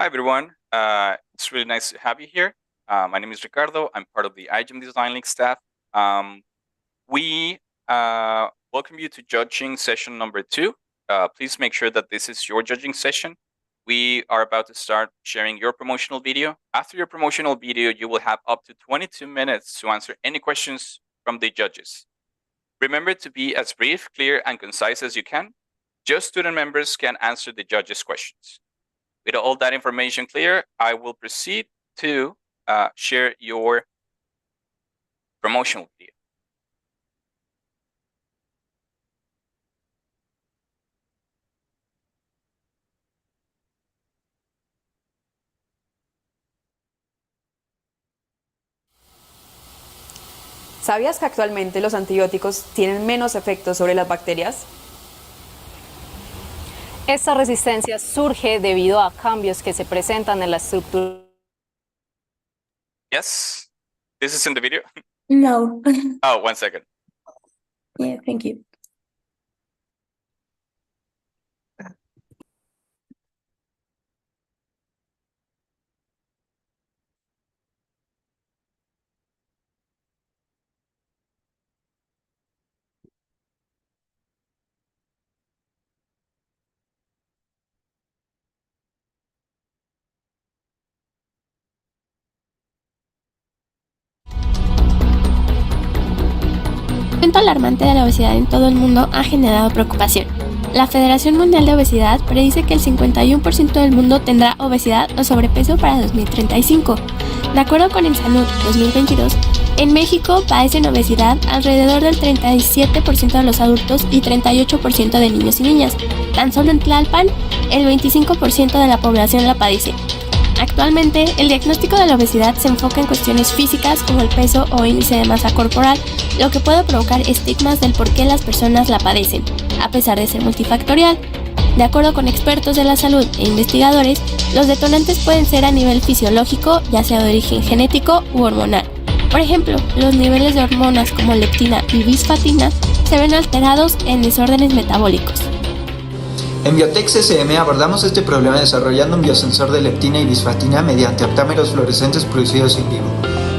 Hi, everyone. It's really nice to have you here. My name is Ricardo. I'm part of the iGEM Design Link staff. We welcome you to judging session number 2. Please make sure that this is your judging session. We are about to start sharing your promotional video. After your promotional video, you will have up to 22 minutes to answer any questions from the judges. Remember to be as brief, clear, and concise as you can. Just student members can answer the judges' questions. With all that information clear, I will proceed to share your promotional video. ¿Sabías que actualmente los antibióticos tienen menos efectos sobre las bacterias? Esta resistencia surge debido a cambios que se presentan en la estructura. Yes, this is in the video. No. Oh, 1 second. Yeah, thank you. El aumento alarmante de la obesidad en todo el mundo ha generado preocupación. La Federación Mundial de Obesidad predice que el 51% del mundo tendrá obesidad o sobrepeso para 2035. De acuerdo con Salud 2022, en México padecen obesidad alrededor del 37% de los adultos y 38% de niños y niñas. Tan solo en Tlalpan, el 25% de la población la padece. Actualmente, el diagnóstico de la obesidad se enfoca en cuestiones físicas como el peso o índice de masa corporal, lo que puede provocar estigmas del por qué las personas la padecen, a pesar de ser multifactorial. De acuerdo con expertos de la salud e investigadores, los detonantes pueden ser a nivel fisiológico, ya sea de origen genético u hormonal. Por ejemplo, los niveles de hormonas como leptina y bisfatina se ven alterados en desórdenes metabólicos. En Biotex SM abordamos este problema desarrollando un biosensor de leptina y bisfatina mediante aptámeros fluorescentes producidos in vivo,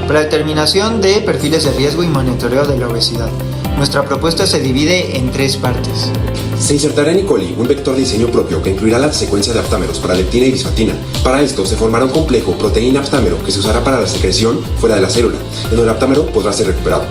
para determinación de perfiles de riesgo y monitoreo de la obesidad. Nuestra propuesta se divide en 3 partes. Se insertará en E. coli un vector de diseño propio que incluirá la secuencia de aptámeros para leptina y bisfatina. Para esto se formará un complejo proteína-aptámero que se usará para la secreción fuera de la célula, en donde el aptámero podrá ser recuperado.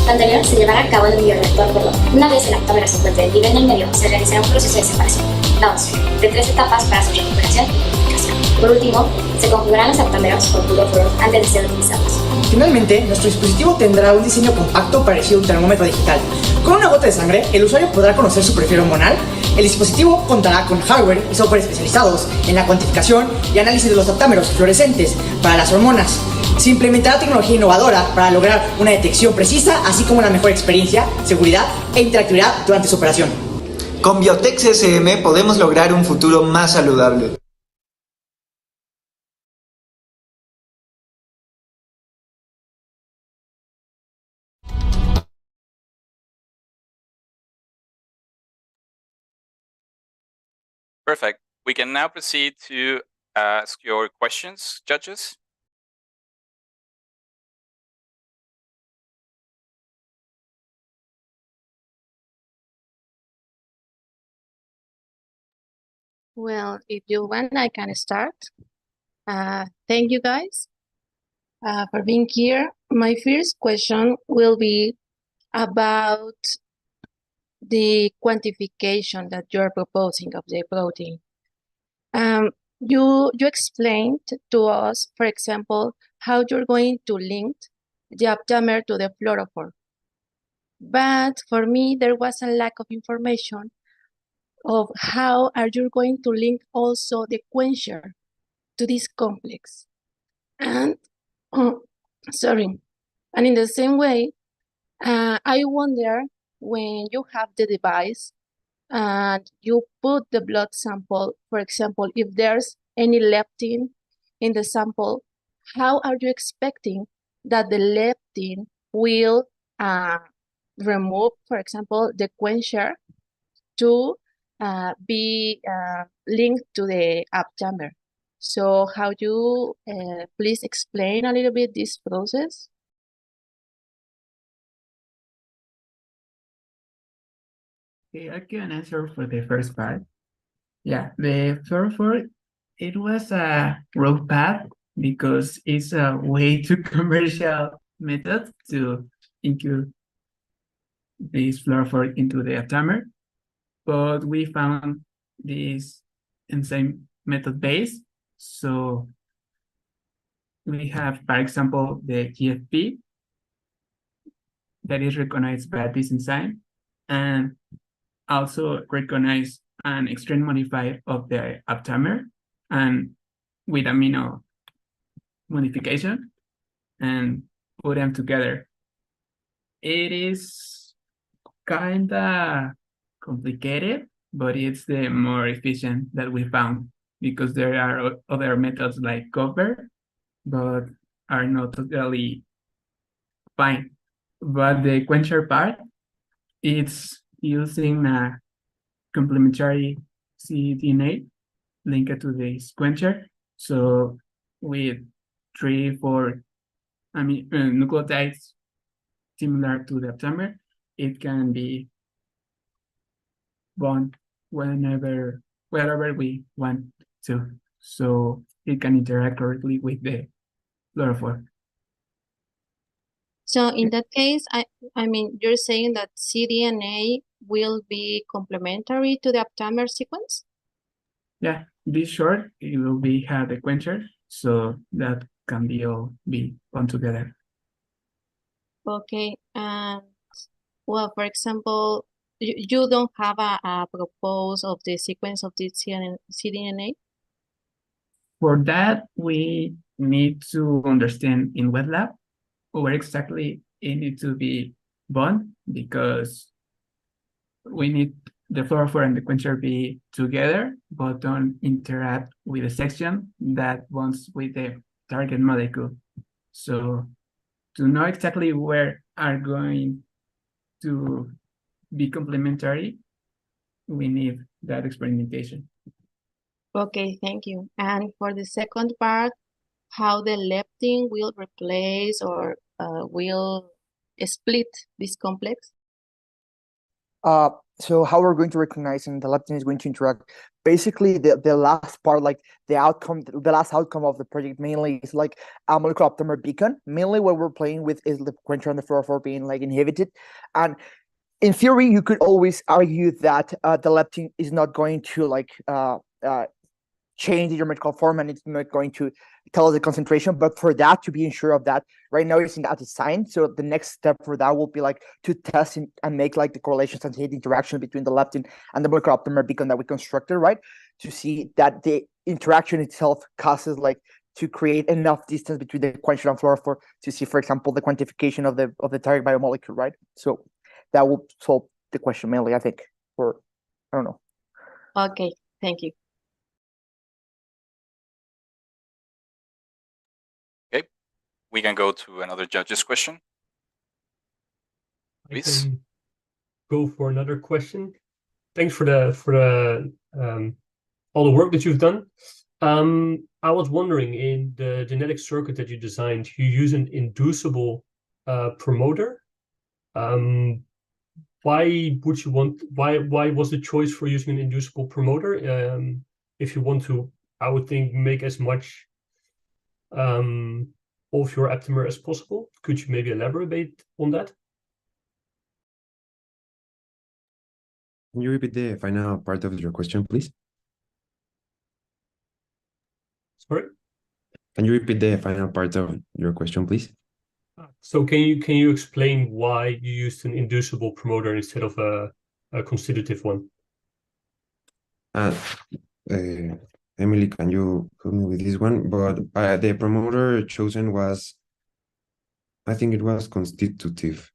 Lo anterior se llevará a cabo en un bioreactor perdón. Una vez el aptámero se encuentre en nivel del medio, se realizará un proceso de separación, downstream, de 3 etapas para su recuperación y purificación. Por último, se conjugarán los aptámeros con fluoroform antes de ser utilizados. Finalmente, nuestro dispositivo tendrá un diseño compacto parecido a un termómetro digital. Con una gota de sangre, el usuario podrá conocer su perfil hormonal. El dispositivo contará con hardware y software especializados en la cuantificación y análisis de los aptámeros fluorescentes para las hormonas. Se implementará tecnología innovadora para lograr una detección precisa, así como una mejor experiencia, seguridad e interactividad durante su operación. Con Biotex SM podemos lograr un futuro más saludable. Perfect. We can now proceed to ask your questions, judges. Well, if you want, I can start. Thank you guys for being here. My first question will be about the quantification that you're proposing of the protein. You explained to us, for example, how you're going to link the aptamer to the fluorophore. But for me, there was a lack of information of how are you going to link also the quencher to this complex. And sorry, and in the same way, I wonder when you have the device and you put the blood sample, for example, if there's any leptin in the sample, how are you expecting that the leptin will remove, for example, the quencher to be linked to the aptamer? So how you please explain a little bit this process? Okay, I can answer for the first part. Yeah, the fluorophore, it was a rough path because it's a way too commercial method to include this fluorophore into the aptamer. But we found this enzyme method base. So we have, for example, the GFP that is recognized by this enzyme and also recognize an extreme modifier of the aptamer and with amino modification and put them together. It is kinda complicated, but it's the more efficient that we found because there are other methods like copper, but are not totally fine. But the quencher part, it's using a complementary cDNA linked to the quencher. So with 3-4 nucleotides similar to the aptamer, it can be bond wherever we want to. So it can interact correctly with the fluorophore. So in that case, I mean, you're saying that cDNA will be complementary to the aptamer sequence? Yeah, this short, it will be have the quencher, so that can be all be bound together. Okay, and well, for example, you don't have a propose of the sequence of the cDNA? For that, we need to understand in wet lab where exactly it needs to be bound because we need the fluorophore and the quencher be together, but don't interact with the section that bonds with the target molecule. So to know exactly where are going to be complementary, we need that experimentation. Okay, thank you. And for the second part, how the leptin will replace or will split this complex? So how we're going to recognize and the leptin is going to interact. Basically, the last part, like the last outcome of the project mainly is like a molecular aptamer beacon. Mainly what we're playing with is the quencher and the fluorophore being like inhibited. And in theory, you could always argue that the leptin is not going to like change the geometrical form and it's not going to tell us the concentration. But for that to be sure of that, right now it's in that design. So the next step for that will be like to test and make like the correlations and see the interaction between the leptin and the molecular aptamer beacon that we constructed, right? To see that the interaction itself causes like to create enough distance between the quencher and fluorophore to see, for example, the quantification of the target biomolecule, right? So that will solve the question mainly, I think, or I don't know. Okay, thank you. We can go to another judge's question. Please. I can go for another question. Thanks for the all the work that you've done. I was wondering, in the genetic circuit that you designed, you use an inducible promoter. Why would you want? Why was the choice for using an inducible promoter? If you want to, I would think, make as much of your aptamer as possible. Could you maybe elaborate on that? Can you repeat the final part of your question, please? Sorry? Can you repeat the final part of your question, please? So can you explain why you used an inducible promoter instead of a constitutive one? Emily, can you help me with this one? But the promoter chosen was, I think it was constitutive.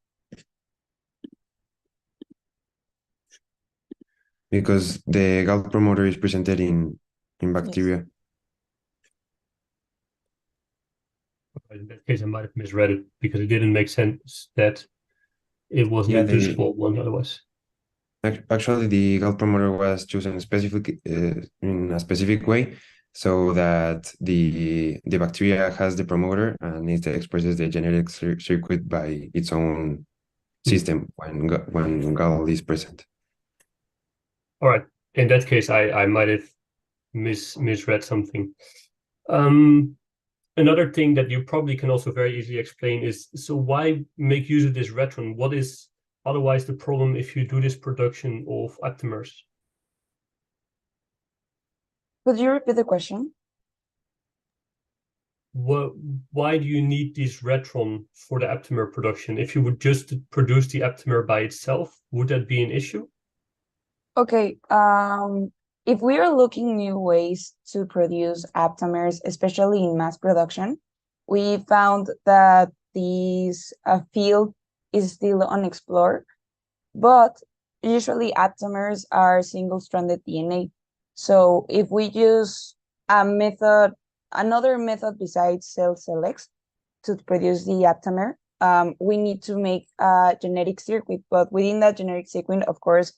Because the Gauss promoter is presented in bacteria. In that case, I might have misread it because it didn't make sense that it was an inducible one otherwise. Actually, the Gauss promoter was chosen in a specific way so that the bacteria has the promoter and it expresses the genetic circuit by its own system when GAL is present. All right. In that case, I might have misread something. Another thing that you probably can also very easily explain is, so why make use of this retron? What is otherwise the problem if you do this production of aptamers? Could you repeat the question? Why do you need this retron for the aptamer production? If you would just produce the aptamer by itself, would that be an issue? Okay, if we are looking new ways to produce aptamers, especially in mass production, we found that this field is still unexplored, but usually aptamers are single-stranded DNA. So if we use another method besides cell selects to produce the aptamer, we need to make a genetic circuit, but within that genetic circuit, of course,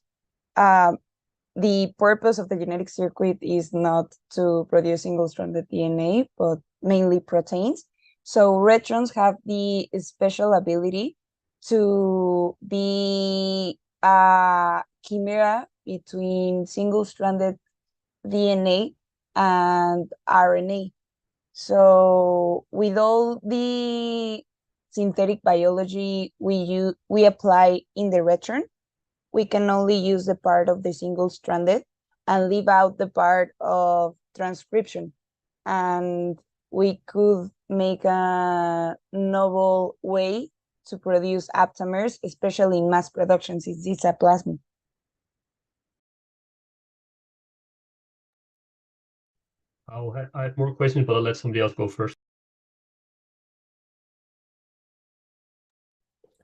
the purpose of the genetic circuit is not to produce single-stranded DNA, but mainly proteins. So retrons have the special ability to be a chimera between single-stranded DNA and RNA. So with all the synthetic biology we apply in the retron, we can only use the part of the single-stranded and leave out the part of transcription. And we could make a novel way to produce aptamers, especially in mass production, since it's a plasmid. I have more questions, but I'll let somebody else go first.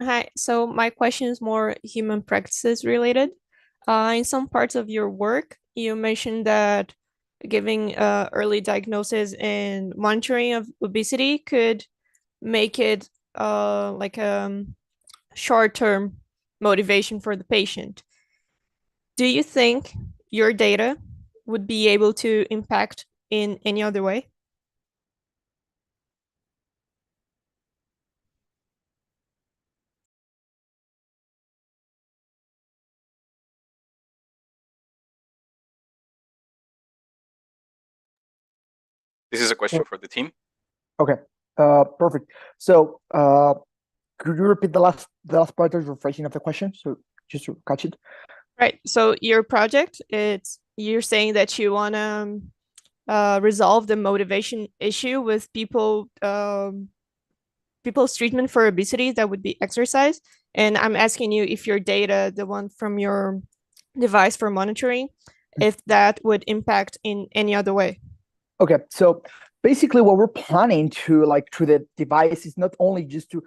Hi, so my question is more human practices related. In some parts of your work, you mentioned that giving early diagnosis and monitoring of obesity could make it like a short-term motivation for the patient. Do you think your data would be able to impact in any other way? This is a question for the team. Okay, perfect. So, could you repeat the last part of your phrasing of the question? So just to catch it. Right. So your project, you're saying that you want to resolve the motivation issue with people's treatment for obesity that would be exercise. And I'm asking you if your data, the one from your device for monitoring, if that would impact in any other way. Okay, so basically what we're planning to through the device is not only just to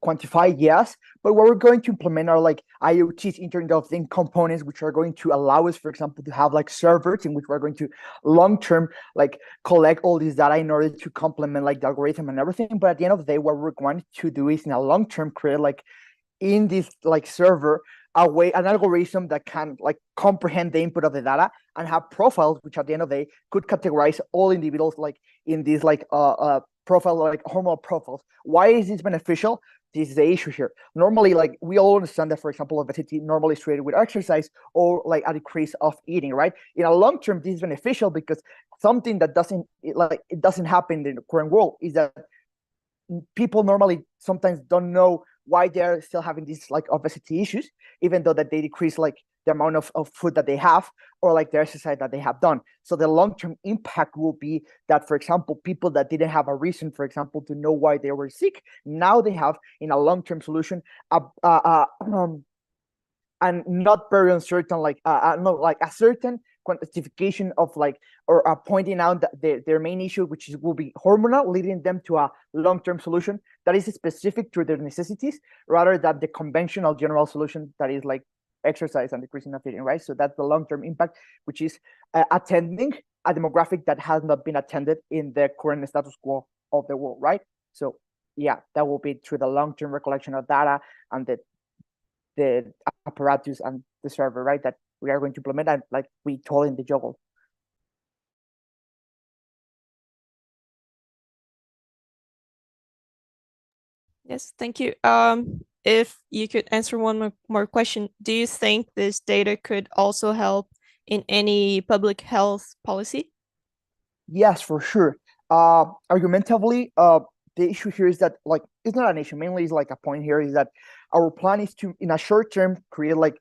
quantify, yes, but what we're going to implement are IoTs, Internet of Things components, which are going to allow us, for example, to have servers in which we're going to long-term collect all this data in order to complement the algorithm and everything. But at the end of the day, what we're going to do is in a long-term create in this server an algorithm that can comprehend the input of the data and have profiles, which at the end of the day could categorize all individuals in these profile hormonal profiles. Why is this beneficial? This is the issue here. Normally, we all understand that, for example, obesity normally is related with exercise or a decrease of eating, right? In a long term, this is beneficial because something that it doesn't happen in the current world is that people normally sometimes don't know why they're still having these obesity issues, even though that they decrease the amount of food that they have or the exercise that they have done. So the long-term impact will be that, for example, people that didn't have a reason, for example, to know why they were sick, now they have in a long-term solution and not very uncertain, a certain quantification of or pointing out that their main issue, which will be hormonal, leading them to a long-term solution that is specific to their necessities rather than the conventional general solution that is exercise and decreasing of eating, right? So that's the long-term impact, which is attending a demographic that has not been attended in the current status quo of the world, right? So yeah, that will be through the long-term recollection of data and the apparatus and the server, right, that we are going to implement, and we told in the juggle. Yes, thank you. If you could answer one more question, do you think this data could also help in any public health policy? Yes, for sure. Argumentatively, the issue here is that like it's not an issue. Mainly, is like a point here is that our plan is to, in a short term, create like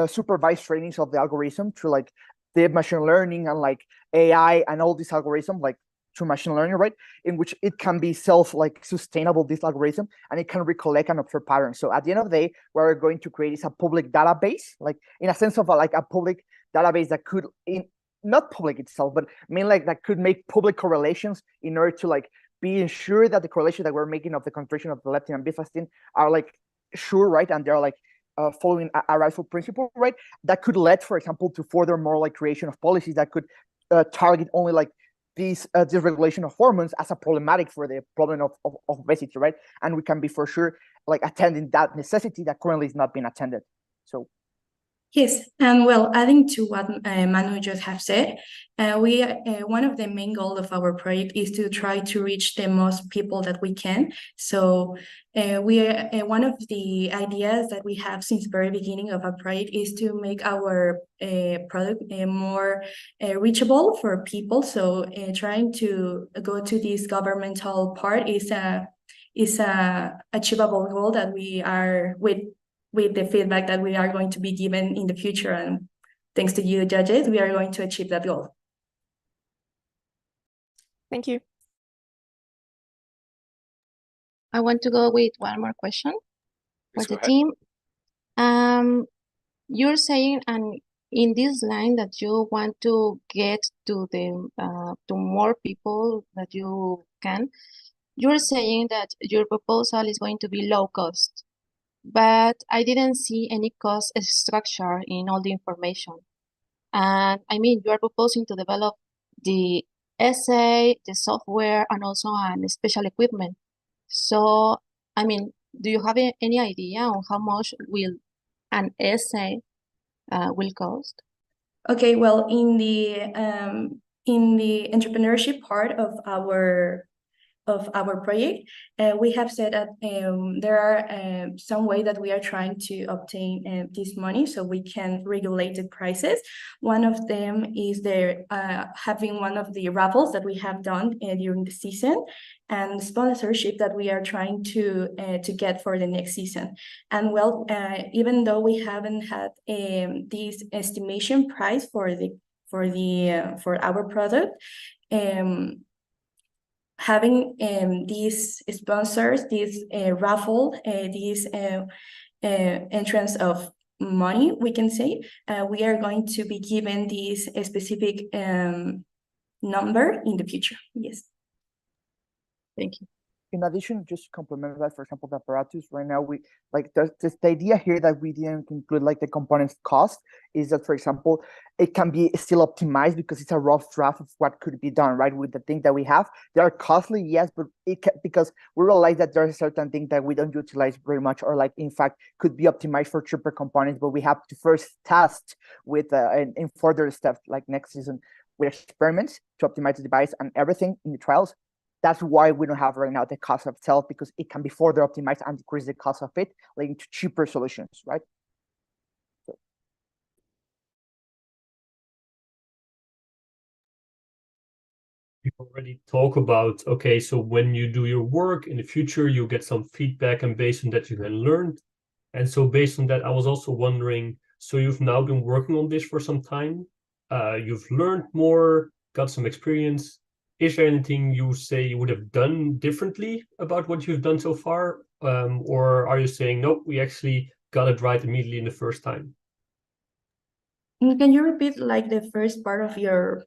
supervised trainings of the algorithm through like the machine learning and like AI and all this algorithm like through machine learning, right? In which it can be self like sustainable, this algorithm, and it can recollect and observe patterns. So at the end of the day, what we're going to create is a public database, like in a sense of like a public database that could not public itself, but I mean like that could make public correlations in order to like be ensured that the correlation that we're making of the concentration of the leptin and bifastin are like sure, right? And they're like following a rightful principle, right? That could lead, for example, to further more like creation of policies that could target only like these dysregulation of hormones as a problematic for the problem of obesity, right? And we can be for sure like attending that necessity that currently is not being attended. So Yes, and well, adding to what Manu just have said, we one of the main goals of our project is to try to reach the most people that we can. So we are one of the ideas that we have since the very beginning of our project is to make our product more reachable for people. So trying to go to this governmental part is a achievable goal that we are with the feedback that we are going to be given in the future. And thanks to you, judges, we are going to achieve that goal. Thank you. I want to go with one more question for Please the go ahead. team. You're saying, and in this line, that you want to get to the to more people that you can. You're saying that your proposal is going to be low cost, but I didn't see any cost structure in all the information. And I mean, you are proposing to develop the essay, the software, and also an special equipment. So, I mean, do you have any idea on how much will an essay will cost? Okay, well, in the entrepreneurship part of our project, we have said that there are some way that we are trying to obtain this money so we can regulate the prices. One of them is having one of the raffles that we have done during the season, and sponsorship that we are trying to get for the next season. And well, even though we haven't had this estimation price for our product, having these sponsors, this raffle, this entrance of money, we can say, we are going to be given this specific number in the future. Yes. Thank you. in addition, just to complement that, for example, the apparatus right now, we like the idea here that we didn't include like the components cost is that, for example, it can be still optimized because it's a rough draft of what could be done, right? With the thing that we have, they are costly, yes, but it can, because we realize that there's a certain thing that we don't utilize very much, or like in fact could be optimized for cheaper components, but we have to first test with in further steps like next season with experiments to optimize the device and everything in the trials. That's why we don't have right now the cost of itself, because it can be further optimized and decrease the cost of it, leading to cheaper solutions, right? So. You already talk about, okay, so when you do your work in the future, you get some feedback, and based on that, you can learn. And so based on that, I was also wondering, so you've now been working on this for some time, you've learned more, got some experience. Is there anything you say you would have done differently about what you've done so far? Or are you saying, nope, we actually got it right immediately in the first time? Can you repeat like the first part of your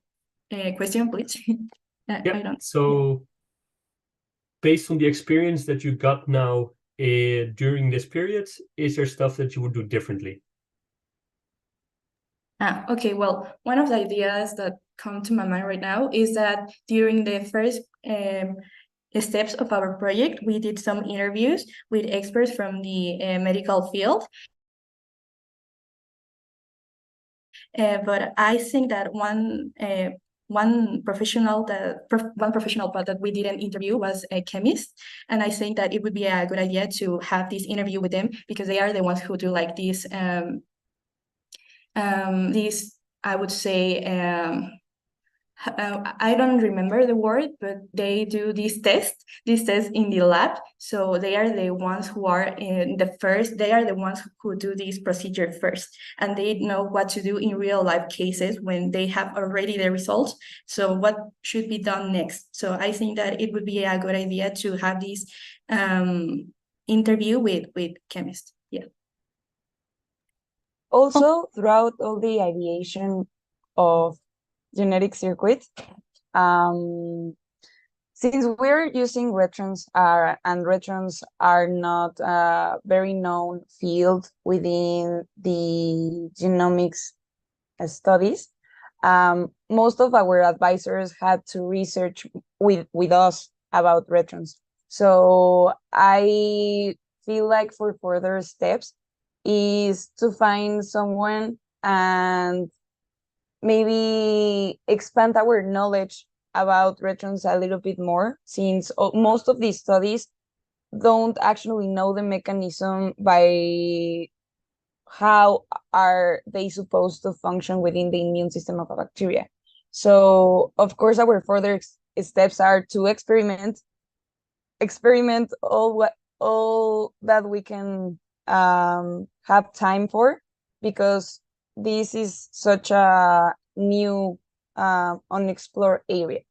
question, please? Yeah, so based on the experience that you got now during this period, is there stuff that you would do differently? Okay, well, one of the ideas that come to my mind right now is that during the first steps of our project, we did some interviews with experts from the medical field. But I think that one one professional but that we didn't interview was a chemist, and I think that it would be a good idea to have this interview with them because they are the ones who do like these I would say I don't remember the word, but they do these tests in the lab. So they are the ones who are they are the ones who do this procedure first, and they know what to do in real life cases when they have already the results. So what should be done next? So I think that it would be a good idea to have this interview with chemists. Yeah. Also, throughout all the ideation of genetic circuits, since we're using retrons and retrons are not a very known field within the genomics studies, most of our advisors had to research with us about retrons. So I feel like for further steps is to find someone and maybe expand our knowledge about retrons a little bit more, since most of these studies don't actually know the mechanism by how are they supposed to function within the immune system of a bacteria. So of course our further steps are to experiment all that we can have time for, because this is such a new unexplored area.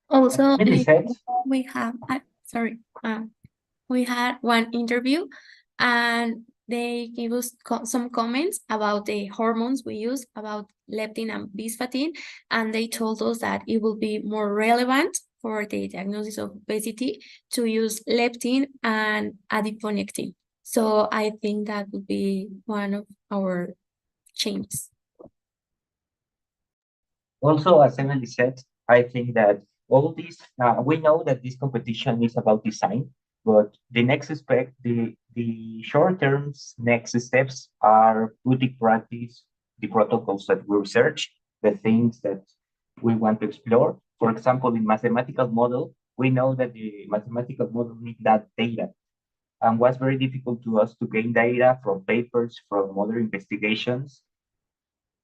Also, Maybe said. we have, we had one interview and they gave us some comments about the hormones we use, about leptin and bisphotine, and they told us that it will be more relevant for the diagnosis of obesity to use leptin and adiponectin. So I think that would be one of our changes. Also, as Emily said, I think that all this, we know that this competition is about design, but the next step, the short-term next steps are put in practice the protocols that we research, the things that we want to explore. For example, in mathematical model, we know that the mathematical model needs that data, and was very difficult to us to gain data from papers, from other investigations.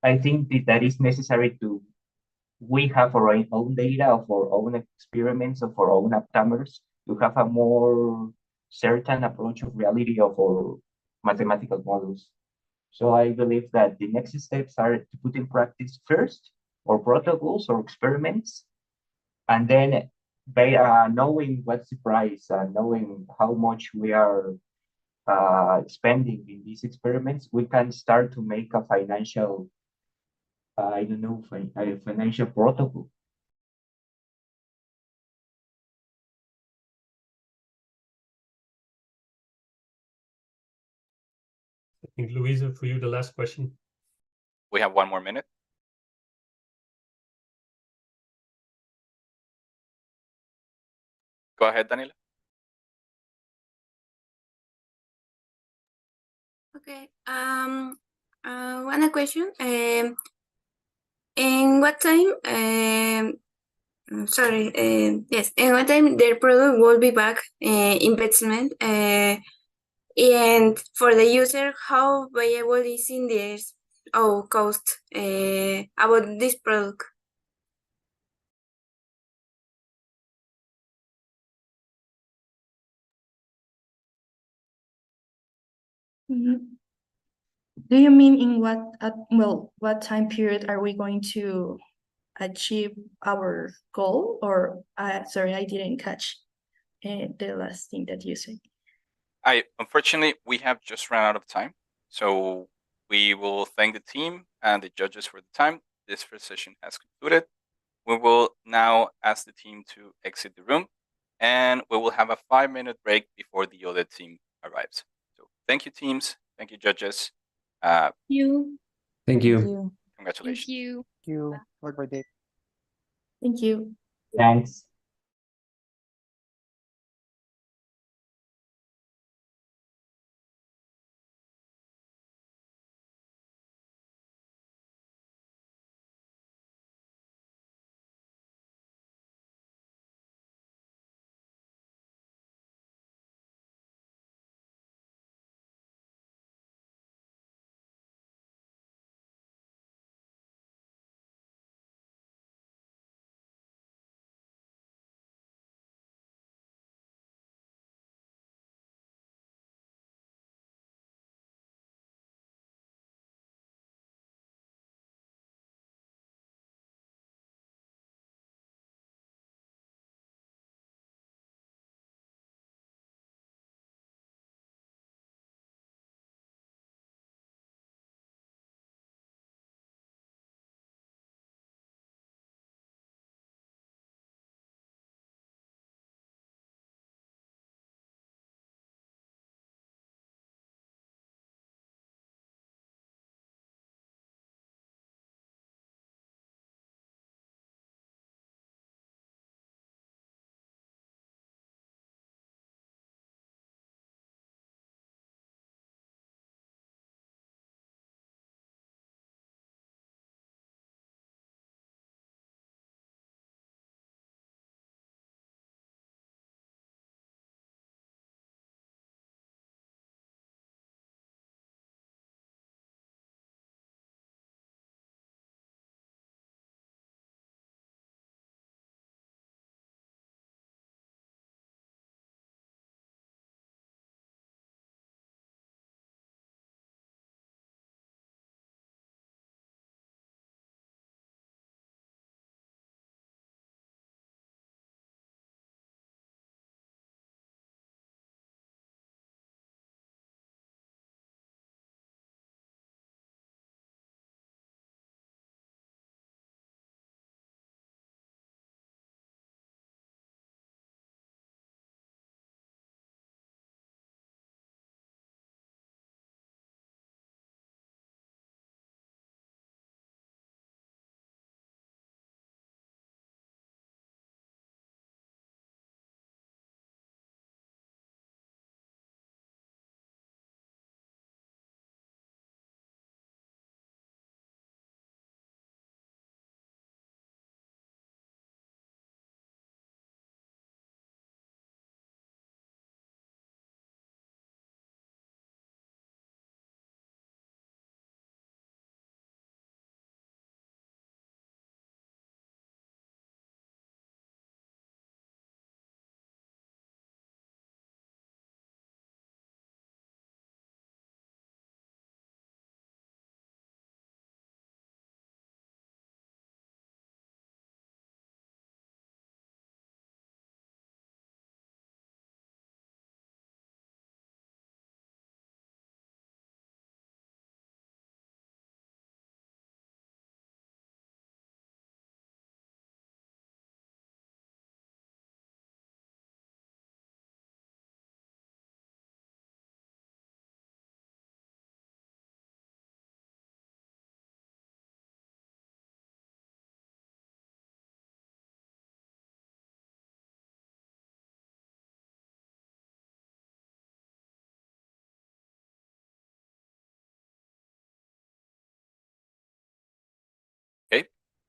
I think that is necessary to we have our own data of our own experiments of our own aptamers to have a more certain approach of reality of our mathematical models. So I believe that the next steps are to put in practice first our protocols or experiments, and then by knowing what's the price and knowing how much we are spending in these experiments, we can start to make a financial I don't know, a financial protocol. I think, Louisa, for you, the last question. We have 1 more minute. Go ahead, Daniela. Okay. One question. In what time? Yes. In what time their product will be back investment? And for the user, how viable is in this cost about this product? Do you mean in what time period are we going to achieve our goal? Or sorry, I didn't catch the last thing that you said. Unfortunately, we have just run out of time. So we will thank the team and the judges for the time. This first session has concluded. We will now ask the team to exit the room, and we will have a 5-minute break before the other team arrives. So thank you, teams. Thank you, judges. Thank you. Thank you. Congratulations. Thank you. Thank you. Have a great day. Thank you. Thanks.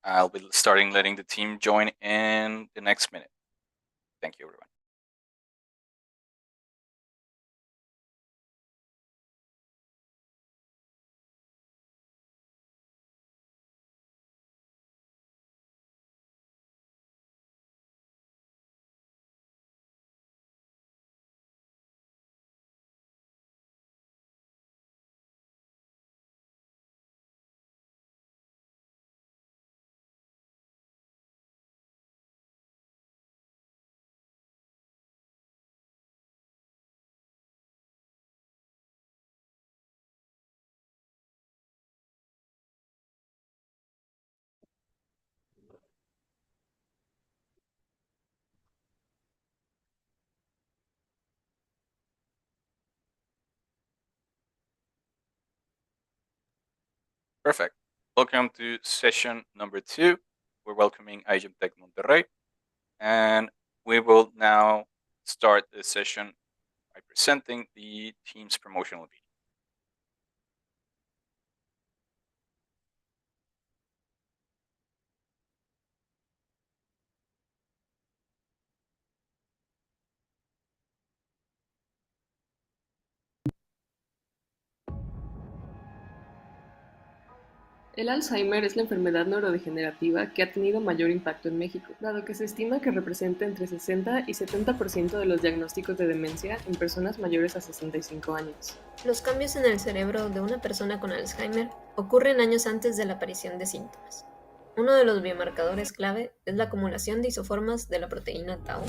I'll be starting letting the team join in the next minute. Thank you, everyone. Perfect. Welcome to session number 2. We're welcoming IGEM Tech Monterrey. And we will now start the session by presenting the team's promotional video. El Alzheimer es la enfermedad neurodegenerativa que ha tenido mayor impacto en México, dado que se estima que representa entre 60 y 70% de los diagnósticos de demencia en personas mayores a 65 años. Los cambios en el cerebro de una persona con Alzheimer ocurren años antes de la aparición de síntomas. Uno de los biomarcadores clave es la acumulación de isoformas de la proteína tau.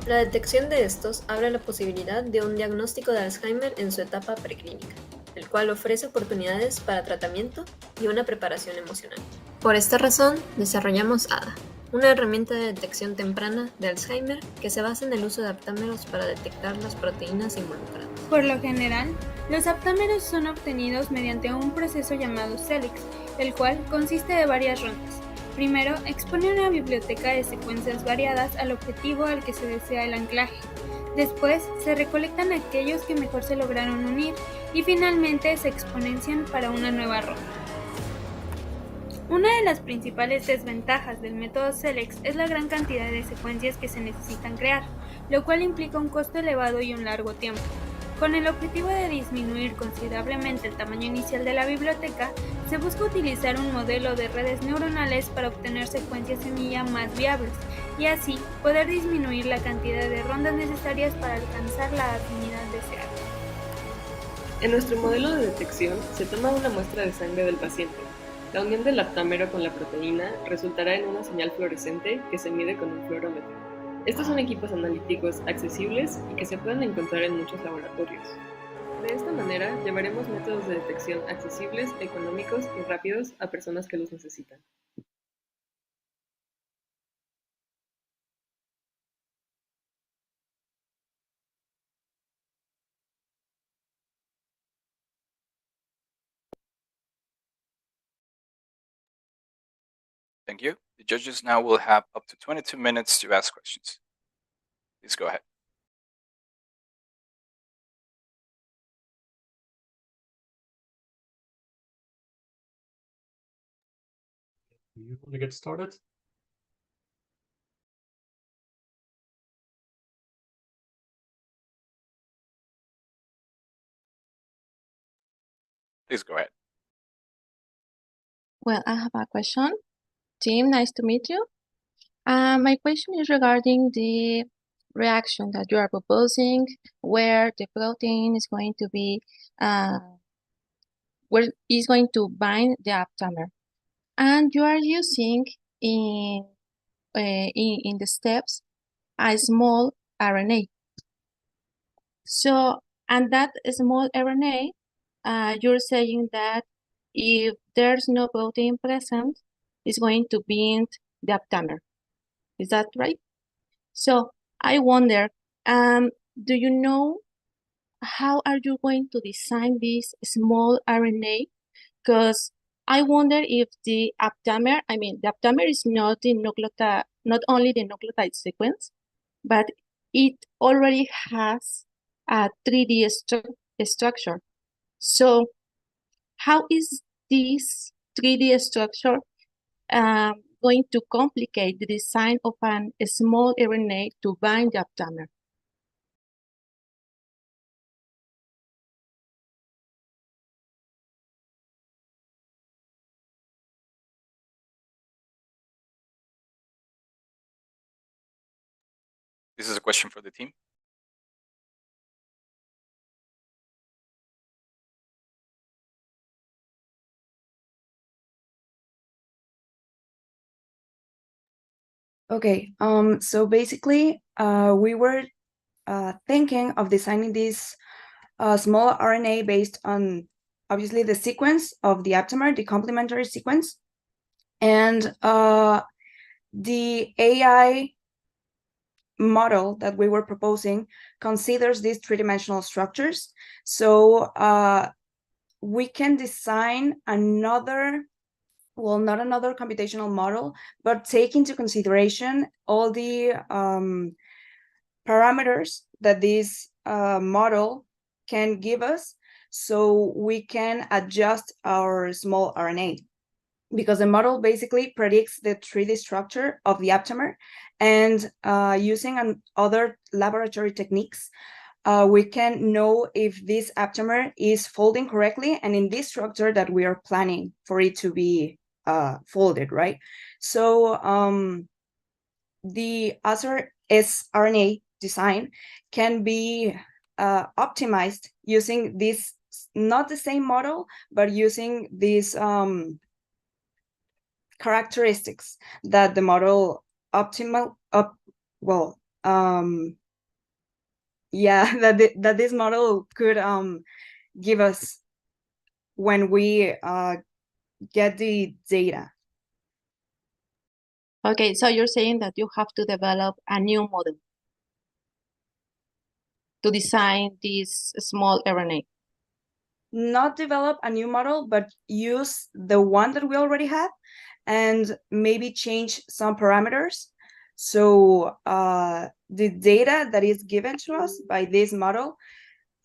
La detección de estos abre la posibilidad de un diagnóstico de Alzheimer en su etapa preclínica, el cual ofrece oportunidades para tratamiento y una preparación emocional. Por esta razón, desarrollamos ADA, una herramienta de detección temprana de Alzheimer que se basa en el uso de aptámeros para detectar las proteínas involucradas. Por lo general, los aptámeros son obtenidos mediante un proceso llamado CELEX, el cual consiste de varias rondas. Primero, expone una biblioteca de secuencias variadas al objetivo al que se desea el anclaje. Después, se recolectan aquellos que mejor se lograron unir y finalmente se exponencian para una nueva ronda. Una de las principales desventajas del método CELEX es la gran cantidad de secuencias que se necesitan crear, lo cual implica un costo elevado y un largo tiempo. Con el objetivo de disminuir considerablemente el tamaño inicial de la biblioteca, se busca utilizar un modelo de redes neuronales para obtener secuencias semilla más viables y así poder disminuir la cantidad de rondas necesarias para alcanzar la afinidad deseada. En nuestro modelo de detección se toma una muestra de sangre del paciente. La unión del aptámero con la proteína resultará en una señal fluorescente que se mide con un fluorómetro. Estos son equipos analíticos accesibles y que se pueden encontrar en muchos laboratorios. De esta manera, llevaremos métodos de detección accesibles, económicos y rápidos a personas que los necesitan. Thank you. The judges now will have up to 22 minutes to ask questions. Please go ahead. You want to get started? Please go ahead. Well, I have a question. Team, nice to meet you. My question is regarding the reaction that you are proposing, where the protein is going to be, where is going to bind the aptamer. And you are using in the steps a small RNA. So, and that small RNA, you're saying that if there's no protein present, it's going to bind the aptamer. Is that right? So I wonder, do you know how are you going to design this small RNA? Because I wonder if the aptamer, the aptamer is not the nucleotide, not only the nucleotide sequence, but it already has a 3D structure. So how is this 3D structure going to complicate the design of a small RNA to bind the aptamer? This is a question for the team. Okay, so basically, we were thinking of designing this small RNA based on obviously the sequence of the aptamer, the complementary sequence, and the AI model that we were proposing considers these three-dimensional structures. So we can design another, well, not another computational model, but take into consideration all the parameters that this model can give us, so we can adjust our small RNA. Because the model basically predicts the 3D structure of the aptamer, and using other laboratory techniques, we can know if this aptamer is folding correctly and in this structure that we are planning for it to be folded, right? So the other sRNA design can be optimized using this, not the same model, but using these characteristics that the model that this model could give us when we get the data. Okay, so you're saying that you have to develop a new model to design this small RNA. Not develop a new model, but use the one that we already have and maybe change some parameters. So the data that is given to us by this model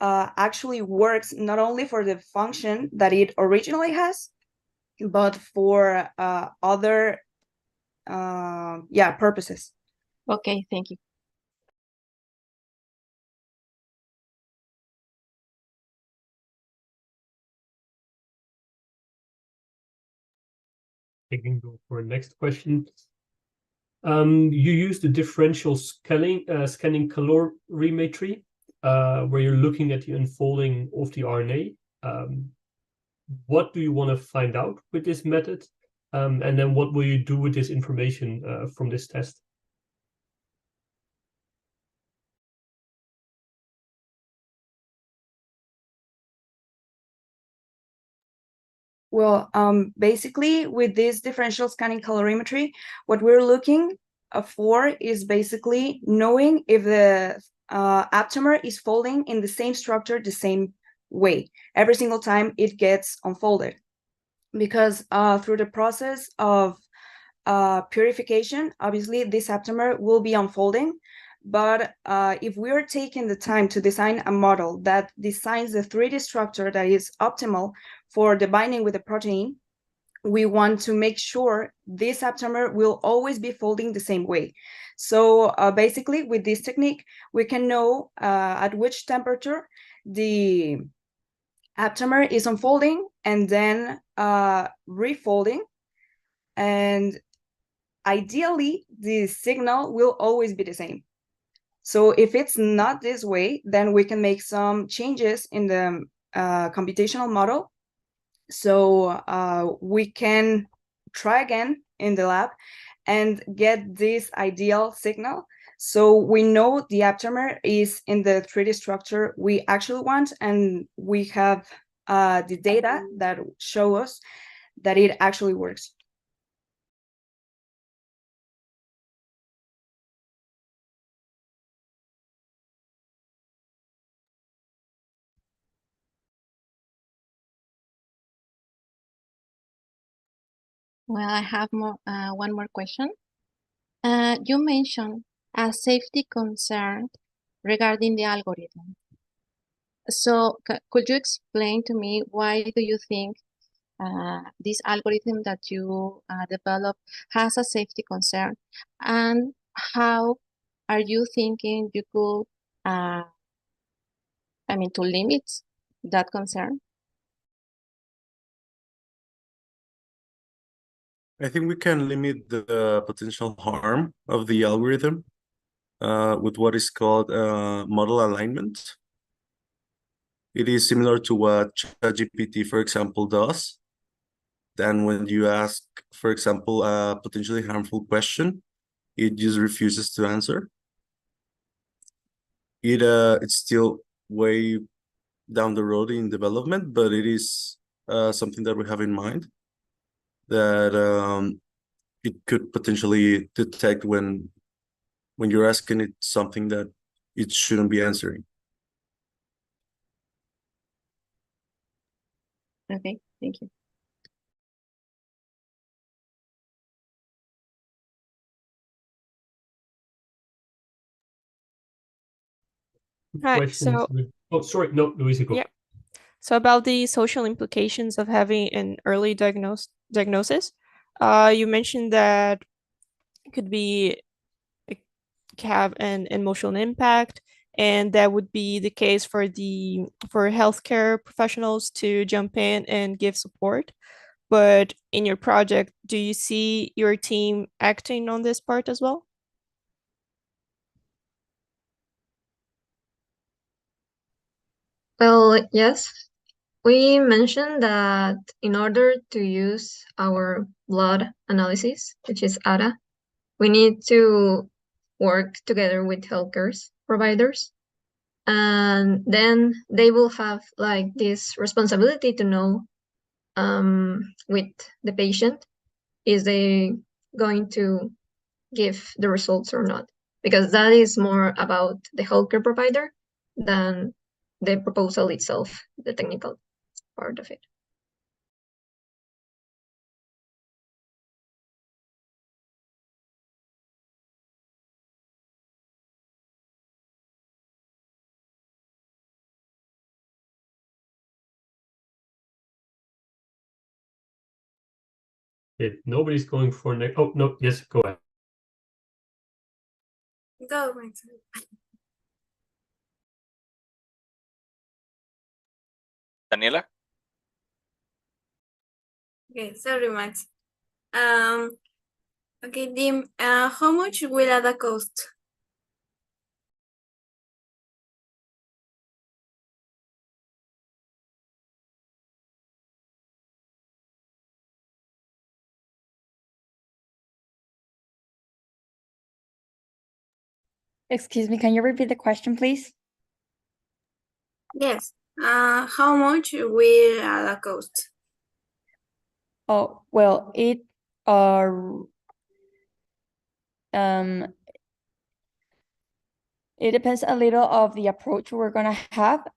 actually works not only for the function that it originally has, but for other purposes. Okay, thank you. I can go for the next question. You use the differential scanning calorimetry, where you're looking at the unfolding of the RNA. What do you want to find out with this method? And then what will you do with this information from this test? Well, basically with this differential scanning calorimetry, what we're looking for is basically knowing if the aptamer is folding in the same structure, the same way, every single time it gets unfolded. Because through the process of purification, obviously this aptamer will be unfolding. But if we are taking the time to design a model that designs the 3D structure that is optimal for the binding with the protein, we want to make sure this aptamer will always be folding the same way. So basically with this technique, we can know at which temperature the aptamer is unfolding and then refolding. And ideally, the signal will always be the same. So if it's not this way, then we can make some changes in the computational model. So we can try again in the lab and get this ideal signal. So we know the aptamer is in the 3D structure we actually want, and we have the data that show us that it actually works. Well, I have one more question. You mentioned a safety concern regarding the algorithm. So could you explain to me why do you think this algorithm that you develop has a safety concern, and how are you thinking you could, to limit that concern? I think we can limit the potential harm of the algorithm with what is called model alignment. It is similar to what ChatGPT, for example, does. Then when you ask, for example, a potentially harmful question, it just refuses to answer. It's still way down the road in development, but it is something that we have in mind, that it could potentially detect when you're asking it something that it shouldn't be answering. Okay, thank you. Right, Questions? so Oh, sorry. No, Luisa, go. yeah. So about the social implications of having an early diagnosis, you mentioned that it could have an emotional impact, and that would be the case for healthcare professionals to jump in and give support. But in your project, do you see your team acting on this part as well? Well, yes. We mentioned that in order to use our blood analysis, which is ADA, we need to work together with healthcare providers. And then they will have like this responsibility to know with the patient, is they going to give the results or not? Because that is more about the healthcare provider than the proposal itself, the technical part of it. Nobody's going for next. Oh, no. Yes, go ahead. Go, Max. Daniela? Okay, sorry, Max. Okay, Dim, how much will ADA cost? Excuse me, can you repeat the question, please? Yes. How much will ADA cost? Oh, well, it depends a little of the approach we're gonna have.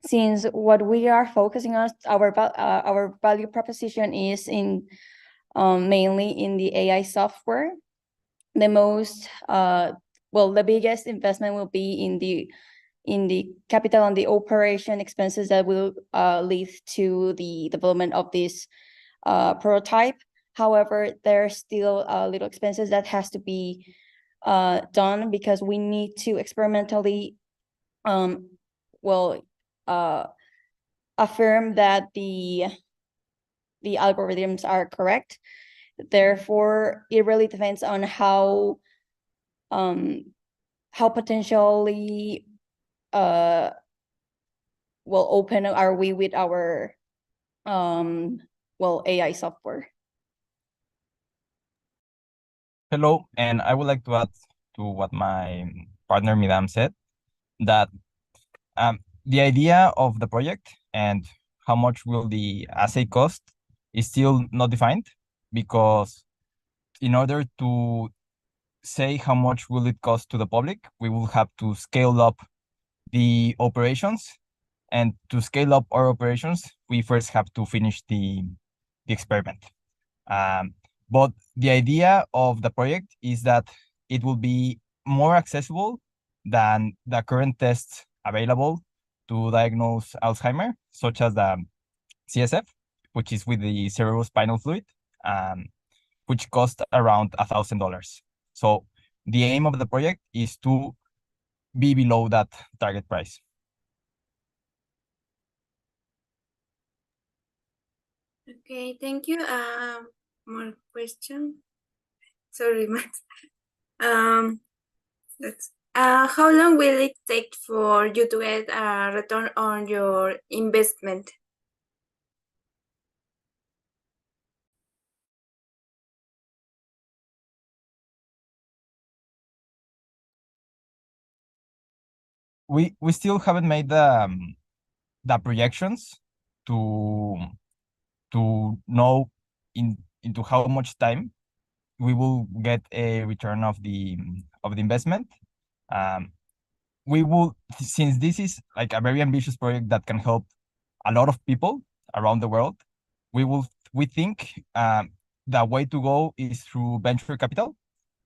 Since what we are focusing on, our value proposition is in mainly in the AI software. The biggest investment will be in the capital and the operation expenses that will lead to the development of this prototype. However, there are still little expenses that has to be done, because we need to experimentally affirm that the algorithms are correct. Therefore, it really depends on how potentially open are we with our AI software. Hello, and I would like to add to what my partner Midam said, that the idea of the project and how much will the assay cost is still not defined, because in order to say how much will it cost to the public, we will have to scale up the operations, and to scale up our operations, we first have to finish the experiment. But the idea of the project is that it will be more accessible than the current tests available to diagnose Alzheimer, such as the CSF, which is with the cerebrospinal fluid, which cost around $1,000. So the aim of the project is to be below that target price. Okay, thank you. More question. Sorry, Matt. That's how long will it take for you to get a return on your investment? We still haven't made the projections to know into how much time we will get a return of the investment. We will, since this is like a very ambitious project that can help a lot of people around the world, we think the way to go is through venture capital,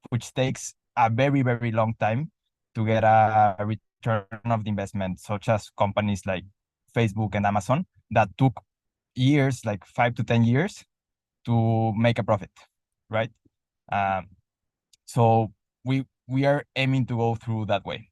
which takes a very, very long time to get a return of the investment, such as companies like Facebook and Amazon that took years, like 5 to 10 years, to make a profit, right? So we are aiming to go through that way.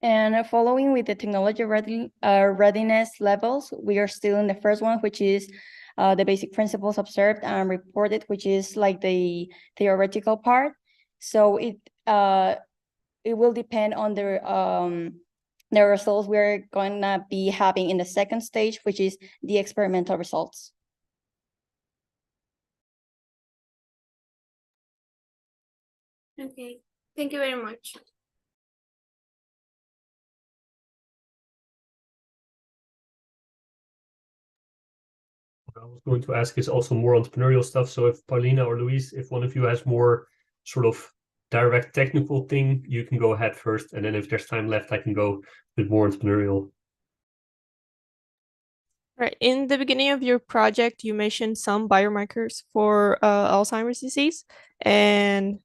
And following with the technology readiness levels, we are still in the first one, which is the basic principles observed and reported, which is like the theoretical part. So it will depend on the results we're gonna be having in the second stage, which is the experimental results. Okay, thank you very much. What I was going to ask is also more entrepreneurial stuff. So if Paulina or Luis, if one of you has more sort of direct technical thing, you can go ahead first. And then if there's time left, I can go with more entrepreneurial. Right. In the beginning of your project, you mentioned some biomarkers for Alzheimer's disease. And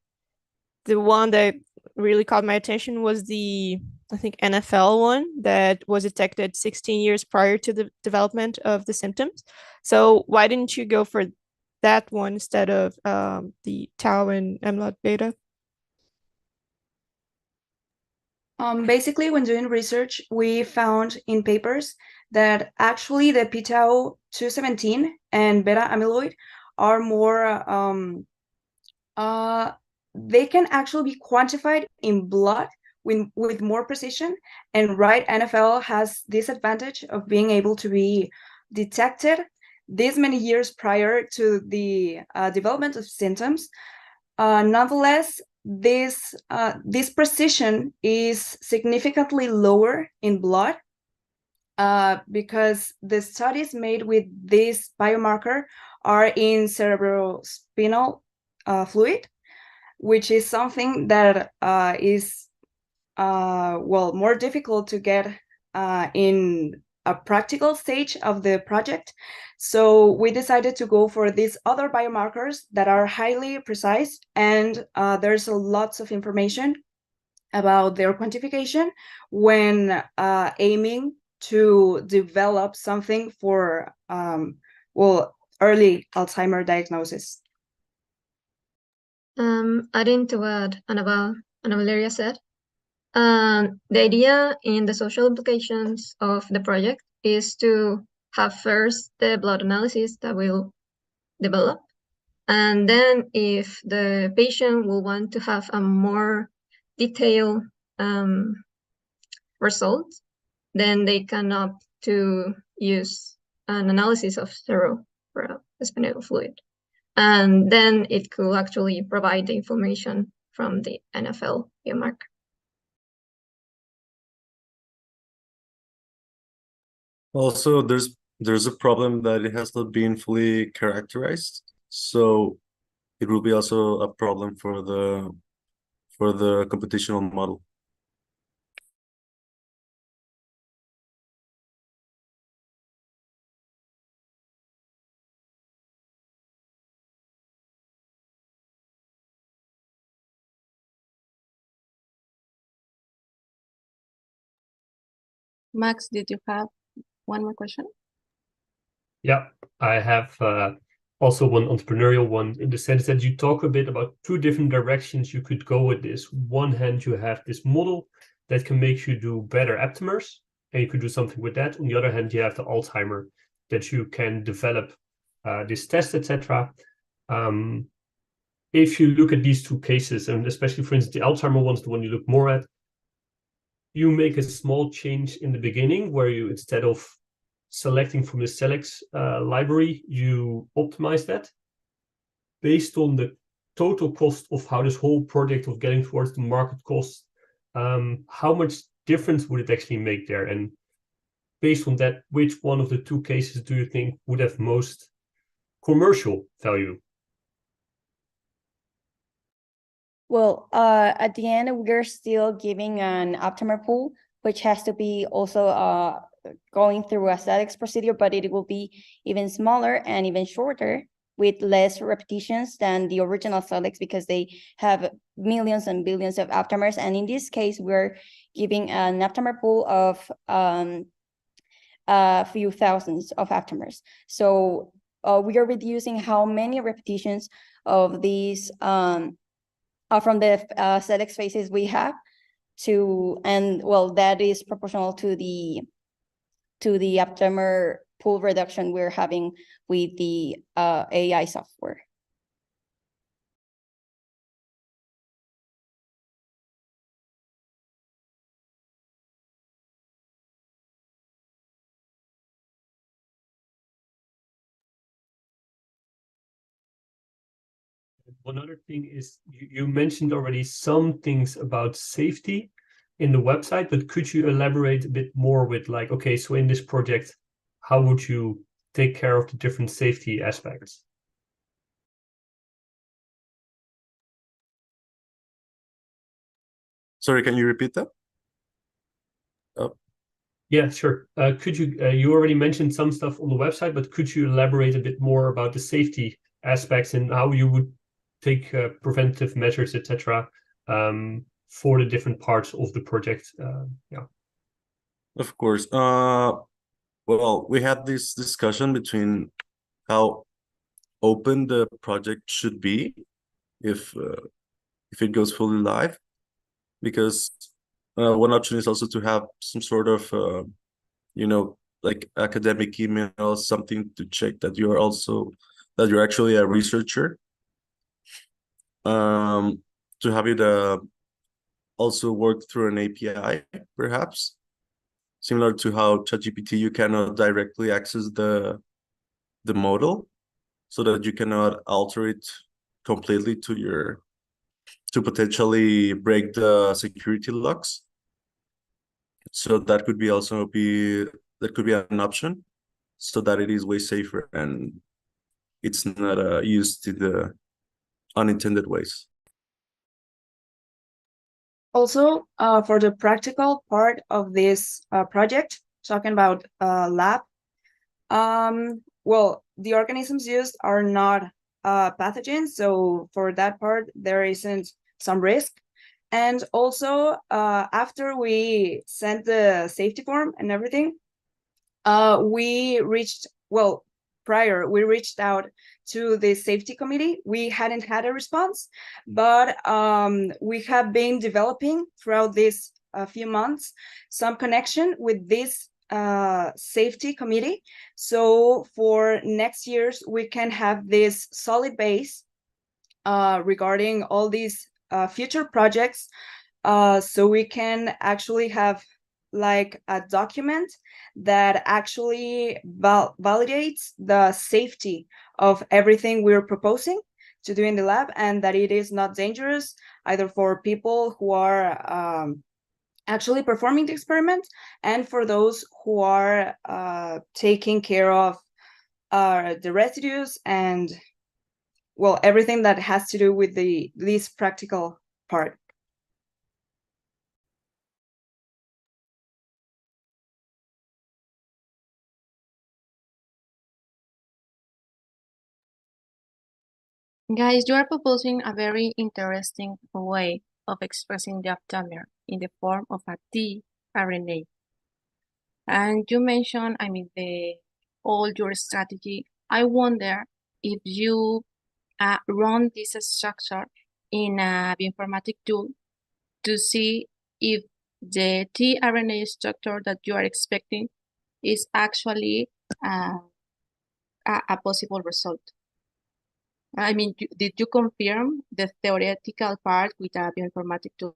the one that really caught my attention was the, I think, NFL one that was detected 16 years prior to the development of the symptoms. So why didn't you go for that one instead of the tau and amyloid beta? Basically, when doing research, we found in papers that actually the p-tau 217 and beta amyloid are more, they can actually be quantified in blood with more precision. And right, NFL has this advantage of being able to be detected this many years prior to the development of symptoms. Nonetheless, this precision is significantly lower in blood because the studies made with this biomarker are in cerebrospinal fluid, which is something that is more difficult to get in a practical stage of the project. So we decided to go for these other biomarkers that are highly precise, and there's lots of information about their quantification when aiming to develop something for early Alzheimer diagnosis. Adding to what Ana Valeria said, the idea in the social implications of the project is to have first the blood analysis that will develop. And then if the patient will want to have a more detailed result, then they can opt to use an analysis of cerebrospinal fluid. And then it could actually provide the information from the NFL biomarker. Also, there's a problem that it has not been fully characterized, so it will be also a problem for the computational model. Max, did you have one more question? Yeah, I have also one entrepreneurial one, in the sense that you talk a bit about two different directions you could go with this. One hand, you have this model that can make you do better aptamers, and you could do something with that. On the other hand, you have the Alzheimer that you can develop this test, etc. If you look at these two cases, and especially, for instance, the Alzheimer one's the one you look more at, you make a small change in the beginning where you, instead of selecting from the SELEX library, you optimize that based on the total cost of how this whole project of getting towards the market cost. How much difference would it actually make there? And based on that, which one of the two cases do you think would have most commercial value? Well, at the end, we're still giving an aptamer pool, which has to be also going through a SELEX procedure, but it will be even smaller and even shorter with less repetitions than the original SELEX, because they have millions and billions of aptamers. And in this case, we're giving an aptamer pool of a few thousands of aptamers. So we are reducing how many repetitions of these from the SELEX phases we have to, and well, that is proportional to the aptamer pool reduction we're having with the AI software. One other thing is you mentioned already some things about safety in the website, but could you elaborate a bit more with, like, okay, so in this project, how would you take care of the different safety aspects? Sorry, can you repeat that? Oh. Yeah, sure. Could you, you already mentioned some stuff on the website, but could you elaborate a bit more about the safety aspects and how you would take preventive measures, etc., for the different parts of the project? Yeah. Of course. Well, we had this discussion between how open the project should be if it goes fully live, because one option is also to have some sort of like academic email, something to check that you're actually a researcher. To have it also work through an API, perhaps similar to how ChatGPT, you cannot directly access the model, so that you cannot alter it completely to potentially break the security locks. So that could be an option, so that it is way safer and it's not used in the unintended ways. Also, for the practical part of this project, talking about lab, well, the organisms used are not pathogens, so for that part, there isn't some risk. And also, after we sent the safety form and everything, we reached out to the safety committee. We hadn't had a response, but we have been developing throughout this few months some connection with this safety committee. So for next year's, we can have this solid base regarding all these future projects, so we can actually have like a document that actually validates the safety of everything we're proposing to do in the lab, and that it is not dangerous either for people who are actually performing the experiment and for those who are taking care of the residues and, well, everything that has to do with this practical part. Guys, you are proposing a very interesting way of expressing the aptamer in the form of a tRNA. And you mentioned, I mean, all your strategy. I wonder if you run this structure in a bioinformatic tool to see if the tRNA structure that you are expecting is actually a possible result. I mean, did you confirm the theoretical part with a bioinformatic tool?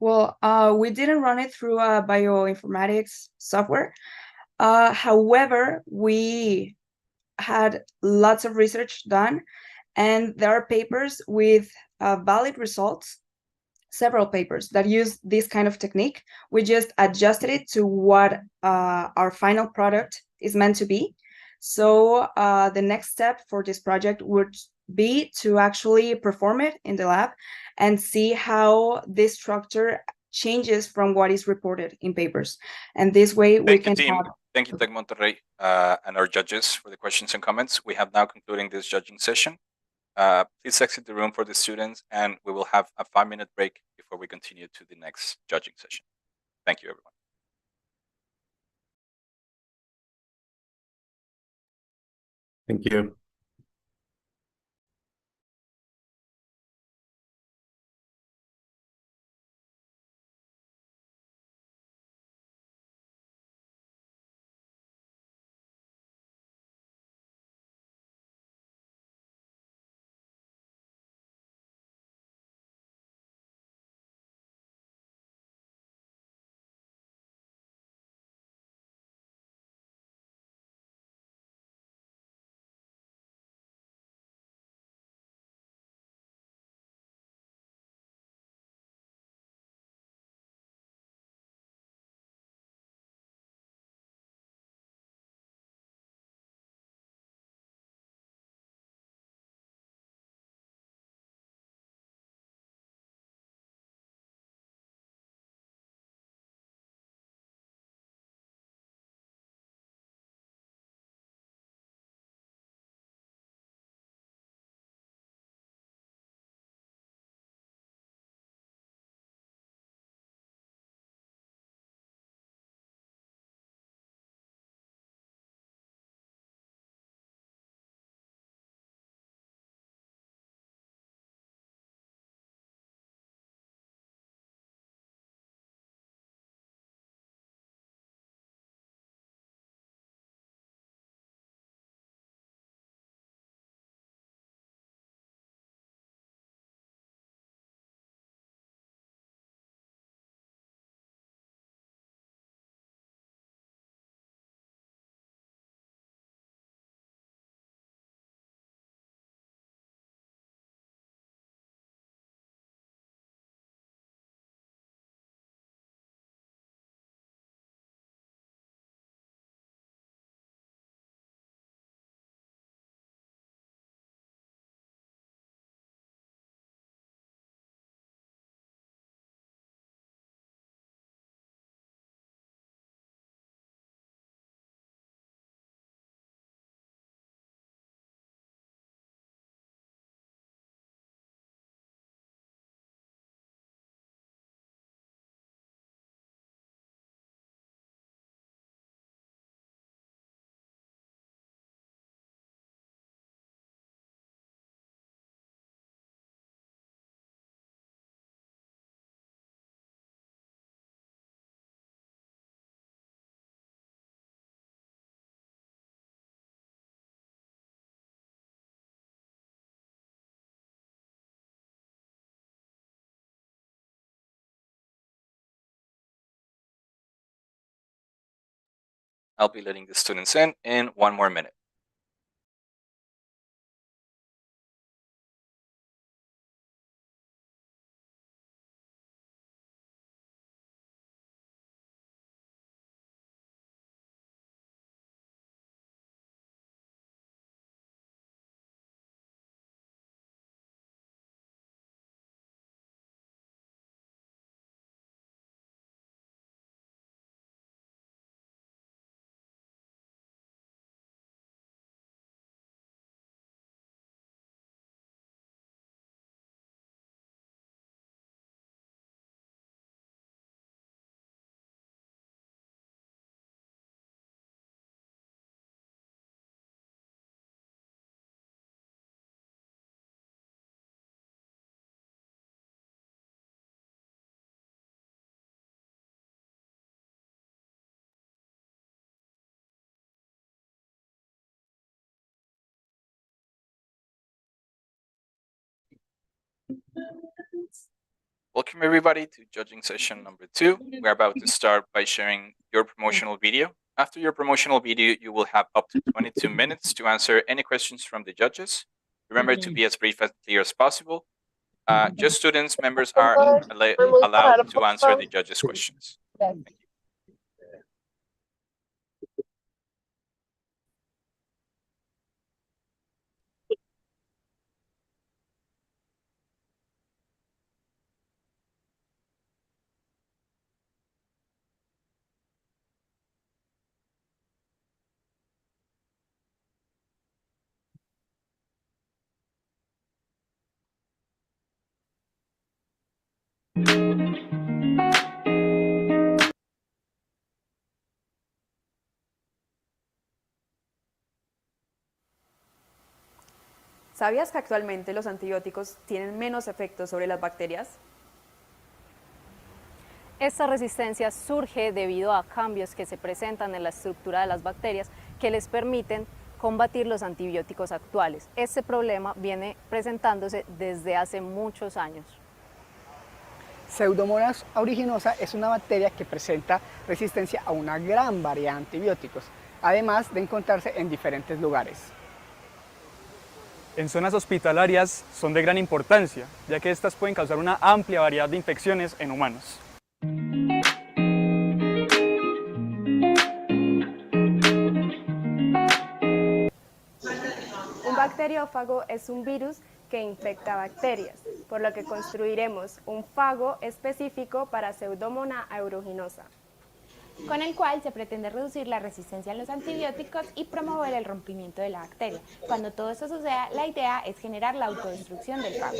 Well, we didn't run it through a bioinformatics software. However, we had lots of research done, and there are papers with valid results, several papers that use this kind of technique. We just adjusted it to what our final product is meant to be. So the next step for this project would be to actually perform it in the lab and see how this structure changes from what is reported in papers. And this way we can have... Thank you, Tec Monterrey, and our judges for the questions and comments. We have now concluding this judging session. Please exit the room for the students, and we will have a 5-minute break before we continue to the next judging session. Thank you, everyone. Thank you. I'll be letting the students in 1 more minute. Welcome everybody to judging session number 2. We're about to start by sharing your promotional video. After your promotional video, you will have up to 22 minutes to answer any questions from the judges. Remember to be as brief and clear as possible. Just students, members are allowed to answer the judges' questions. Thank you. ¿Sabías que actualmente los antibióticos tienen menos efectos sobre las bacterias? Esta resistencia surge debido a cambios que se presentan en la estructura de las bacterias que les permiten combatir los antibióticos actuales. Este problema viene presentándose desde hace muchos años. Pseudomonas aeruginosa es una bacteria que presenta resistencia a una gran variedad de antibióticos, además de encontrarse en diferentes lugares. En zonas hospitalarias son de gran importancia, ya que estas pueden causar una amplia variedad de infecciones en humanos. Un bacteriófago es un virus que infecta bacterias, por lo que construiremos un fago específico para Pseudomonas aeruginosa, con el cual se pretende reducir la resistencia a los antibióticos y promover el rompimiento de la bacteria. Cuando todo eso suceda, la idea es generar la autodestrucción del fago.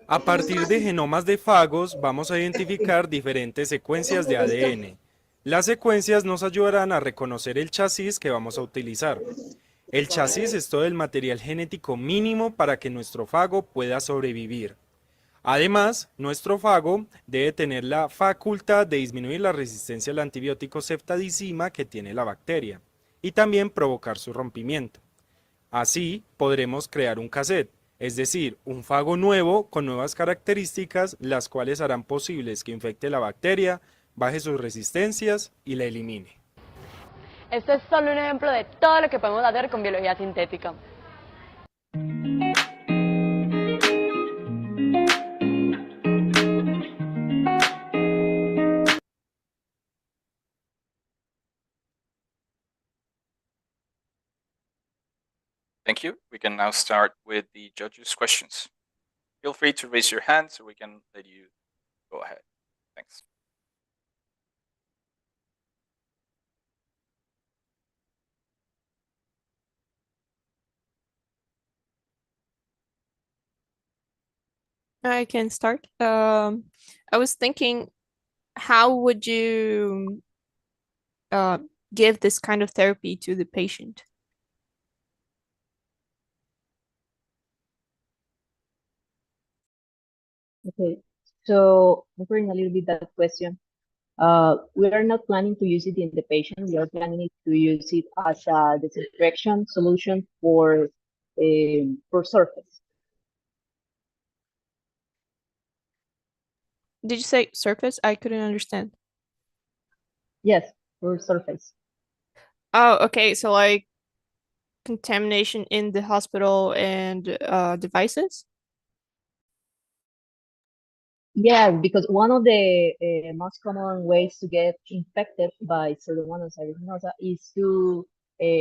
A partir de genomas de fagos vamos a identificar diferentes secuencias de ADN. Las secuencias nos ayudarán a reconocer el chasis que vamos a utilizar. El chasis es todo el material genético mínimo para que nuestro fago pueda sobrevivir. Además, nuestro fago debe tener la facultad de disminuir la resistencia al antibiótico ceftazidima que tiene la bacteria y también provocar su rompimiento. Así podremos crear un cassette, es decir, un fago nuevo con nuevas características, las cuales harán posibles que infecte la bacteria, baje sus resistencias y la elimine. Este es solo un ejemplo de todo lo que podemos hacer con biología sintética. Thank you. We can now start with the judges' questions. Feel free to raise your hand so we can let you go ahead. Thanks. I can start. I was thinking, how would you give this kind of therapy to the patient? Okay, so answering a little bit that question, we are not planning to use it in the patient. We are planning to use it as a disinfection solution for surface. Did you say surface? I couldn't understand. Yes, for surface. Oh, okay. So like contamination in the hospital and devices? Yeah, because one of the most common ways to get infected by Pseudomonas aeruginosa is to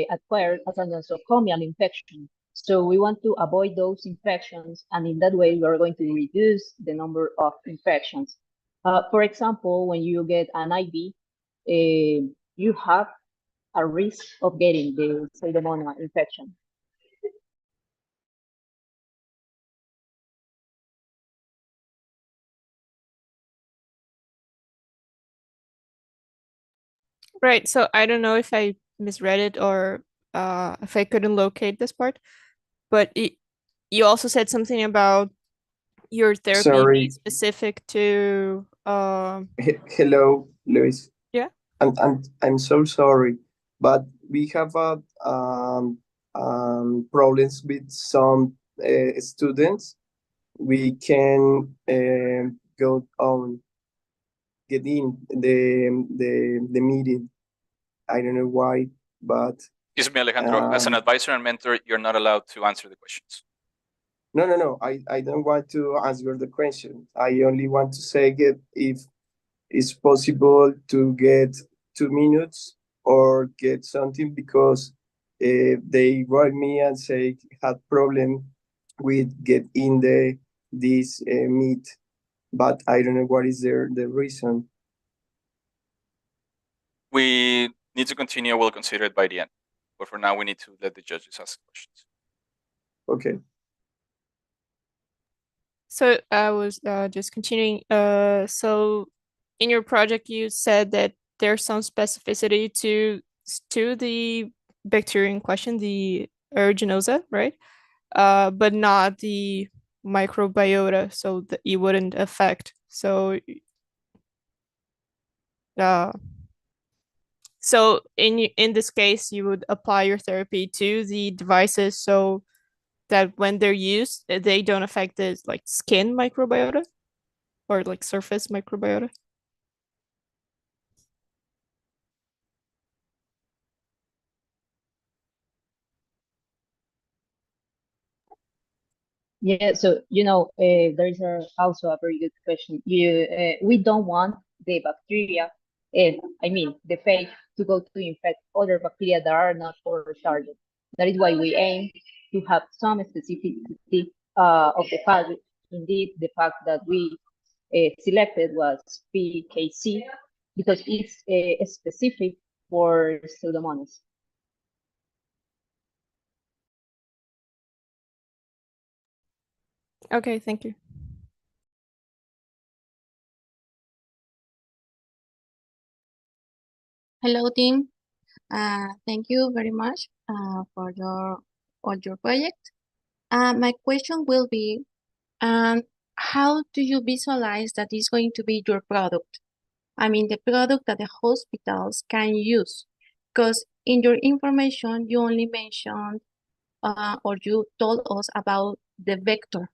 acquire a nosocomial infection. So we want to avoid those infections, and in that way, we are going to reduce the number of infections. For example, when you get an IV, you have a risk of getting the Pseudomonas infection. Right. So I don't know if I misread it or if I couldn't locate this part, but you also said something about your therapy being specific to Hello, Luis. Yeah. I'm so sorry, but we have problems with some students we can go on, get in the meeting. I don't know why, but Excuse me, Alejandro. As an advisor and mentor, you're not allowed to answer the questions. no. I don't want to answer the question. I only want to say if it's possible to get 2 minutes or get something, because they write me and say had problem with get in this meet, but I don't know what is the reason. We need to continue. We'll consider it by the end. But for now, we need to let the judges ask questions. Okay. So I was just continuing. So in your project, you said that there's some specificity to the bacteria in question, the aeruginosa, right? But not the microbiota, so that it wouldn't affect. So in this case, you would apply your therapy to the devices so that when they're used, they don't affect the like skin microbiota or like surface microbiota. Yeah, so there is also a very good question. We don't want the bacteria, I mean the phage, to go to infect other bacteria that are not for target. That is why we aim to have some specificity of the phage. Indeed, the fact that we selected was PKC because it's specific for Pseudomonas. Okay, thank you. Hello, team. Thank you very much for all your project. My question will be, how do you visualize that is going to be your product? I mean, the product that the hospitals can use, because in your information, you only mentioned or you told us about the vector.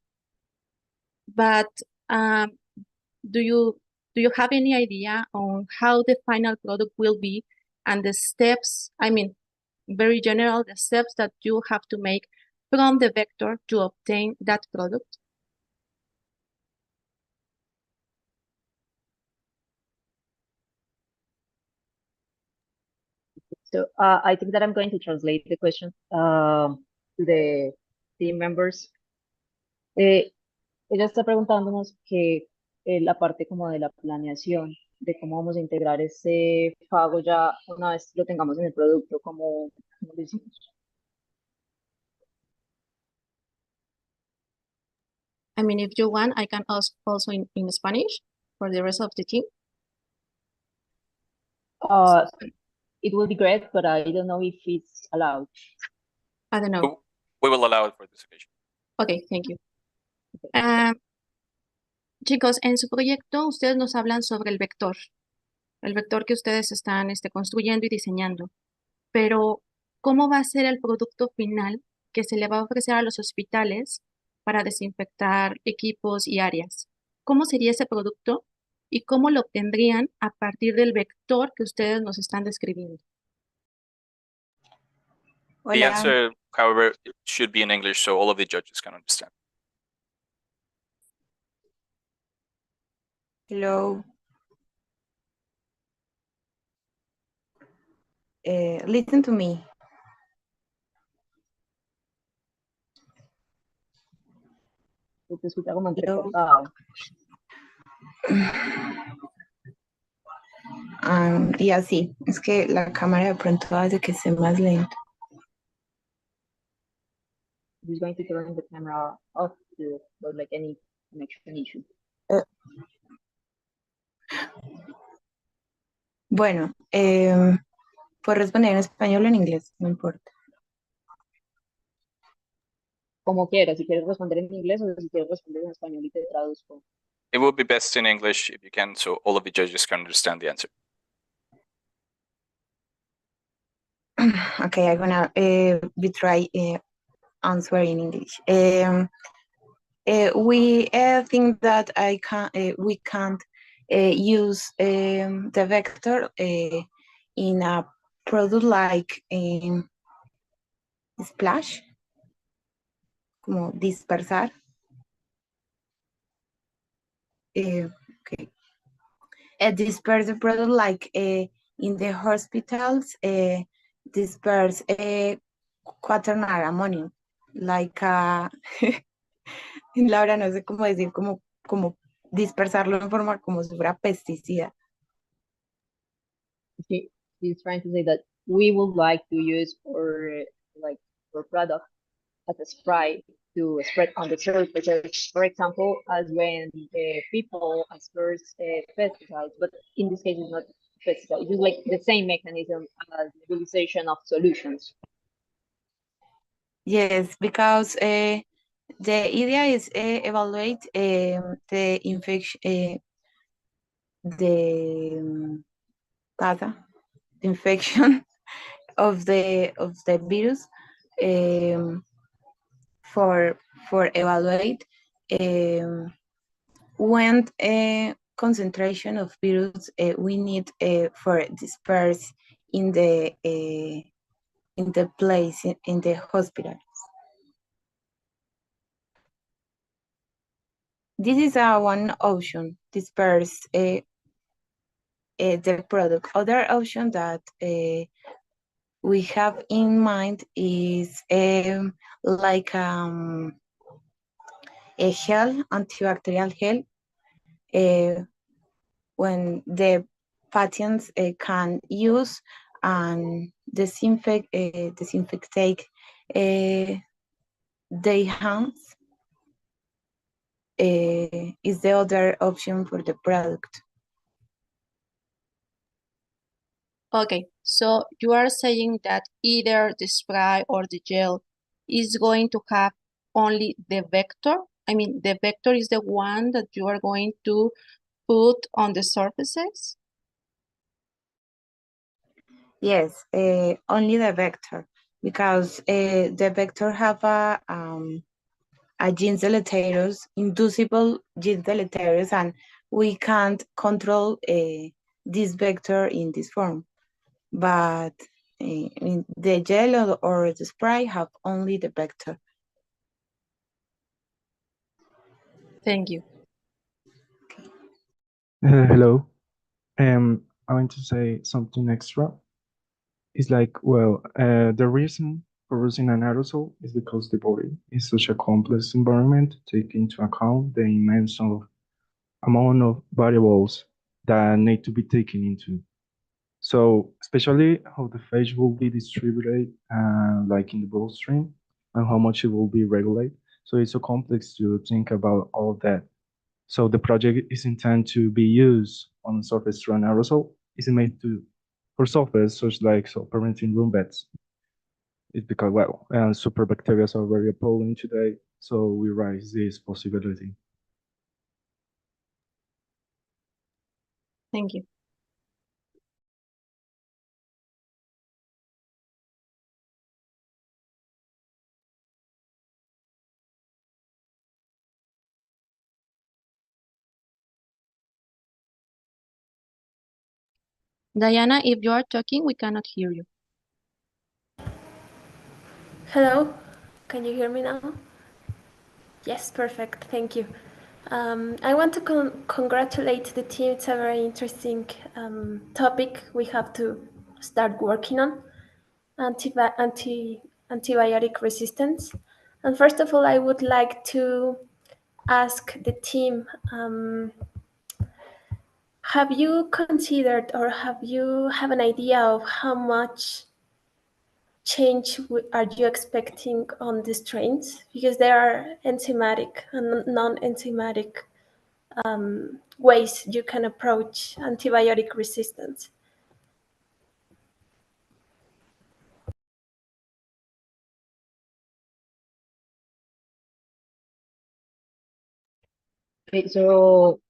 But do you have any idea on how the final product will be and the steps, I mean, very general, the steps that you have to make from the vector to obtain that product? So I think that I'm going to translate the question to the team members. Ella está preguntándonos que la parte como de la planeación, de cómo vamos a integrar ese pago ya una vez lo tengamos en el producto, como lo hicimos. I mean, if you want, I can ask also in Spanish for the rest of the team. It will be great, but I don't know if it's allowed. I don't know. We will allow it for this occasion. Okay, thank you. Chicos, en su proyecto ustedes nos hablan sobre el vector que ustedes están construyendo y diseñando, pero ¿cómo va a ser el producto final que se le va a ofrecer a los hospitales para desinfectar equipos y áreas? ¿Cómo sería ese producto y cómo lo obtendrían a partir del vector que ustedes nos están describiendo? The answer, however, it should be in English so all of the judges can understand. Hello. Listen to me. Te escucha como entrecortado. Y así, es que la cámara de pronto hace que sea más lento. He's going to turn the camera off to avoid like any connection issue. Bueno, puedo responder en español o en inglés, no importa. Como quieras, si quieres responder en inglés o si quieres responder en español y te traduzco. It would be best in English if you can, so all of the judges can understand the answer. Okay, I'm gonna be try answer in English. We think that we can't use the vector in a product like splash, como dispersar. Okay. Disperse the product like in the hospitals, disperse quaternary ammonium, like Laura, no sé cómo decir, como dispersarlo en forma como si fuera pesticida. She's trying to say that we would like to use for product as a spray to spread on the surfaces, for example, as when people asperse pesticides, but in this case it's not pesticides, it's like the same mechanism as nebulization of solutions. Yes, because the idea is evaluate the infection, the infection of the virus for evaluate when concentration of virus we need for disperse in the place in the hospital. This is one option, disperse the product. Other option that we have in mind is like a gel, antibacterial gel, when the patients can use and disinfect their hands. Is the other option for the product. Okay, so you are saying that either the spray or the gel is going to have only the vector? I mean, the vector is the one that you are going to put on the surfaces? Yes, only the vector, because the vector have a genes deleterious, inducible genes deleterious, and we can't control this vector in this form. But the gel or the spray have only the vector. Thank you. Hello. I want to say something extra. It's like, well, the reason for using an aerosol is because the body is such a complex environment, taking into account the immense amount of variables that need to be taken into. So, especially how the phage will be distributed, like in the bloodstream, and how much it will be regulated. So it's so complex to think about all of that. So the project is intended to be used on surface through an aerosol. Is made for surface, such like preventing room beds. It's because, well, superbacteria are very appalling today, so we raise this possibility. Thank you. Diana, if you are talking, we cannot hear you. Hello, can you hear me now? Yes, perfect, thank you. I want to congratulate the team. It's a very interesting topic we have to start working on, antibiotic resistance. And first of all, I would like to ask the team, have you considered or have you have an idea of how much change are you expecting on the strains? Because there are enzymatic and non-enzymatic ways you can approach antibiotic resistance. Okay, so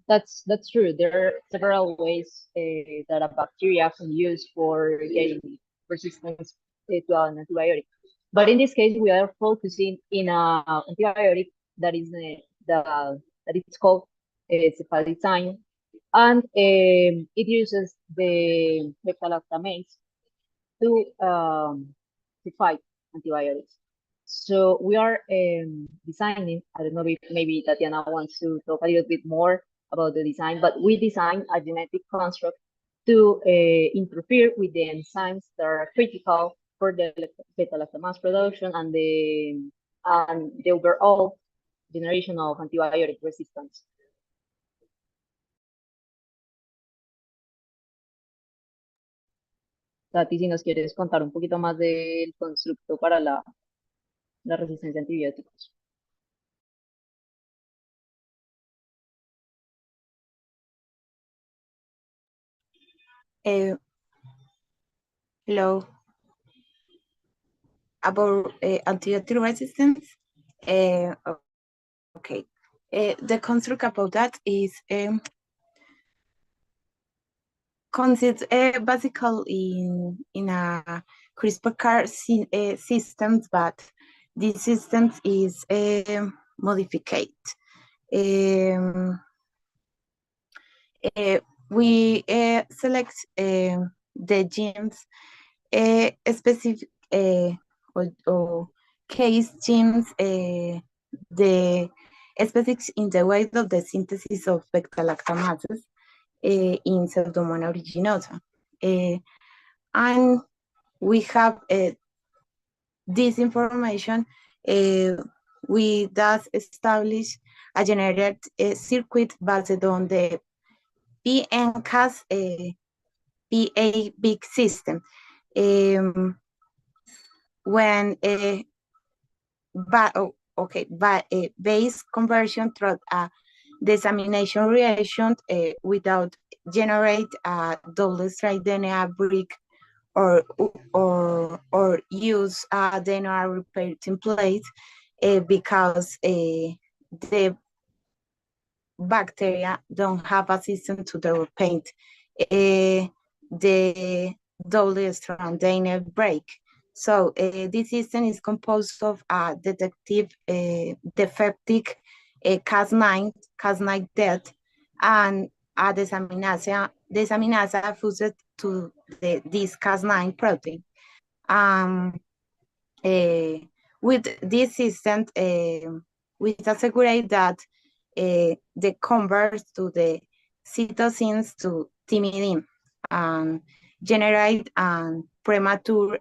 that's true. There are several ways that a bacteria can use for getting resistance to an antibiotic. But in this case, we are focusing in an antibiotic that is that it's called Cepal design, and it uses the beta-lactamase to fight antibiotics. So we are designing, I don't know if maybe Tatiana wants to talk a little bit more about the design, but we designed a genetic construct to interfere with the enzymes that are critical for the beta-lactamase production and the overall generation of antibiotic resistance. Tati, si nos quieres contar un poquito más del constructo para la resistencia a antibióticos. Hello. About antibiotic resistance. Okay. The construct about that is consists basically in a CRISPR-Cas systems, but this system is modified. We select the genes specific or case genes the specifics in the way of the synthesis of beta-lactamases in Pseudomonas aeruginosa. And we have this information, we thus establish a generated circuit based on the PN-Cas PA big system. When base conversion through a desamination reaction without generate a double-stranded DNA break or use a DNA repair template because the bacteria don't have a system to the repaint the double-stranded DNA break. So this system is composed of a defective Cas9 death and a desaminase fused to this Cas9 protein. With this system, we assure that the converts to the cytosines to thymidine and generate an premature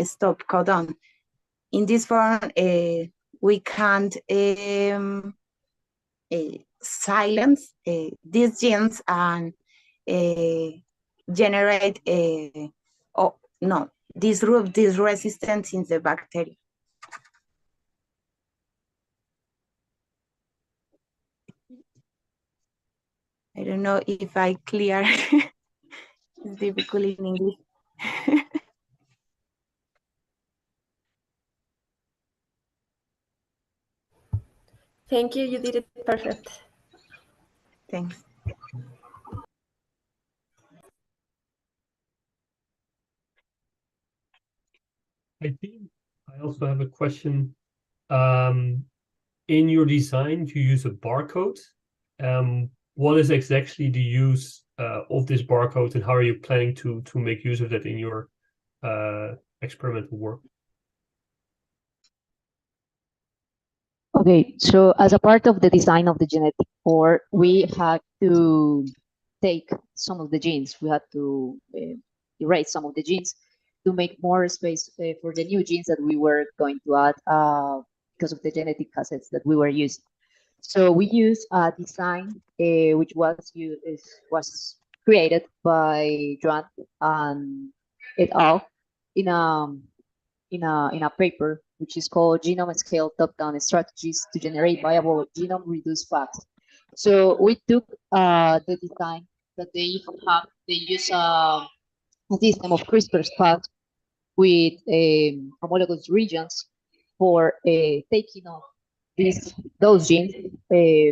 stop codon. In this form, we can't silence these genes and generate disrupt this resistance in the bacteria. I don't know if I clear. It's difficult in English. Thank you. You did it perfect. Thanks. I think I also have a question. In your design, you use a barcode. What is exactly the use of this barcode, and how are you planning to make use of that in your experimental work? Okay, so as a part of the design of the genetic core, we had to take some of the genes. We had to erase some of the genes to make more space for the new genes that we were going to add because of the genetic cassettes that we were using. So we used a design which was created by Joan and et al. in a paper which is called Genome Scale Top-Down Strategies to Generate Viable Genome Reduced Fast. So we took the design that they have. They use a system of CRISPR-Cas with homologous regions for taking off those genes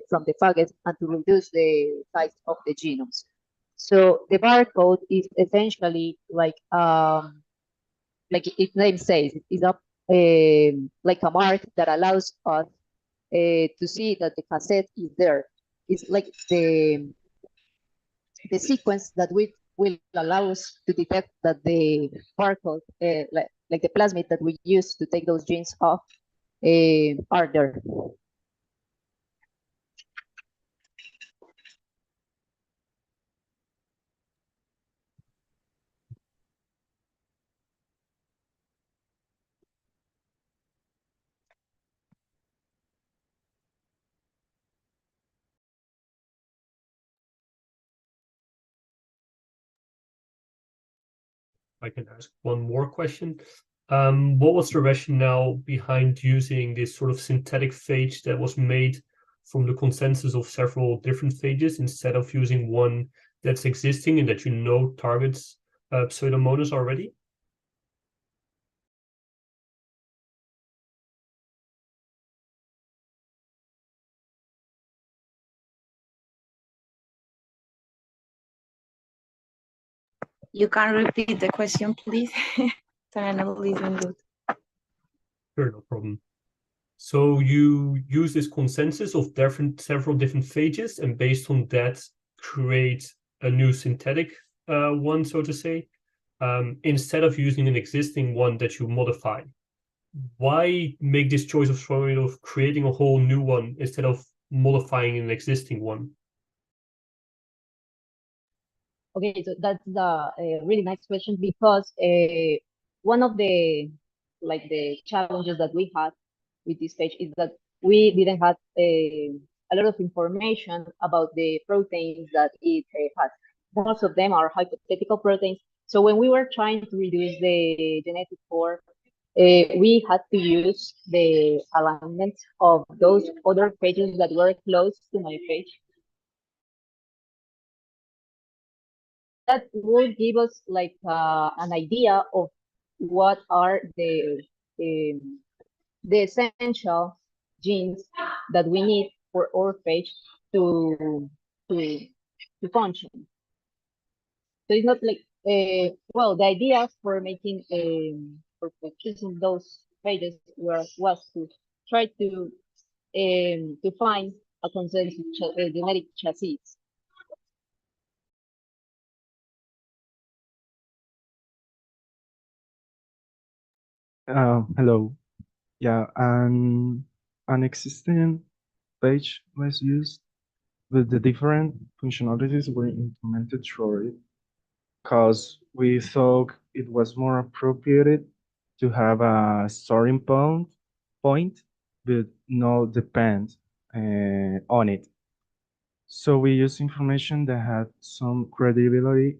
from the phages and to reduce the size of the genomes. So the barcode is essentially like its name says, it's like a mark that allows us to see that the cassette is there. It's like the sequence that will allow us to detect that the barcode, like the plasmid that we use to take those genes off, are there. I can ask one more question. What was the rationale behind using this sort of synthetic phage that was made from the consensus of several different phages instead of using one that's existing and that you know targets Pseudomonas already? You can repeat the question, please? Sorry, I'm not listening good. Sure, no problem. So you use this consensus of several different phages, and based on that, create a new synthetic one, so to say, instead of using an existing one that you modify. Why make this choice of creating a whole new one instead of modifying an existing one? Okay, so that's a really nice question, because one of the challenges that we had with this page is that we didn't have a lot of information about the proteins that it has. Most of them are hypothetical proteins. So when we were trying to reduce the genetic form, we had to use the alignment of those other pages that were close to my page. That will give us like an idea of what are the essential genes that we need for our page to function. So it's not like well, the idea for making for choosing those pages was to try to find a consensus genetic chassis. Hello. Yeah, an existing page was used, but the different functionalities were implemented through it, because we thought it was more appropriate to have a starting point, but not depend on it. So we use information that had some credibility,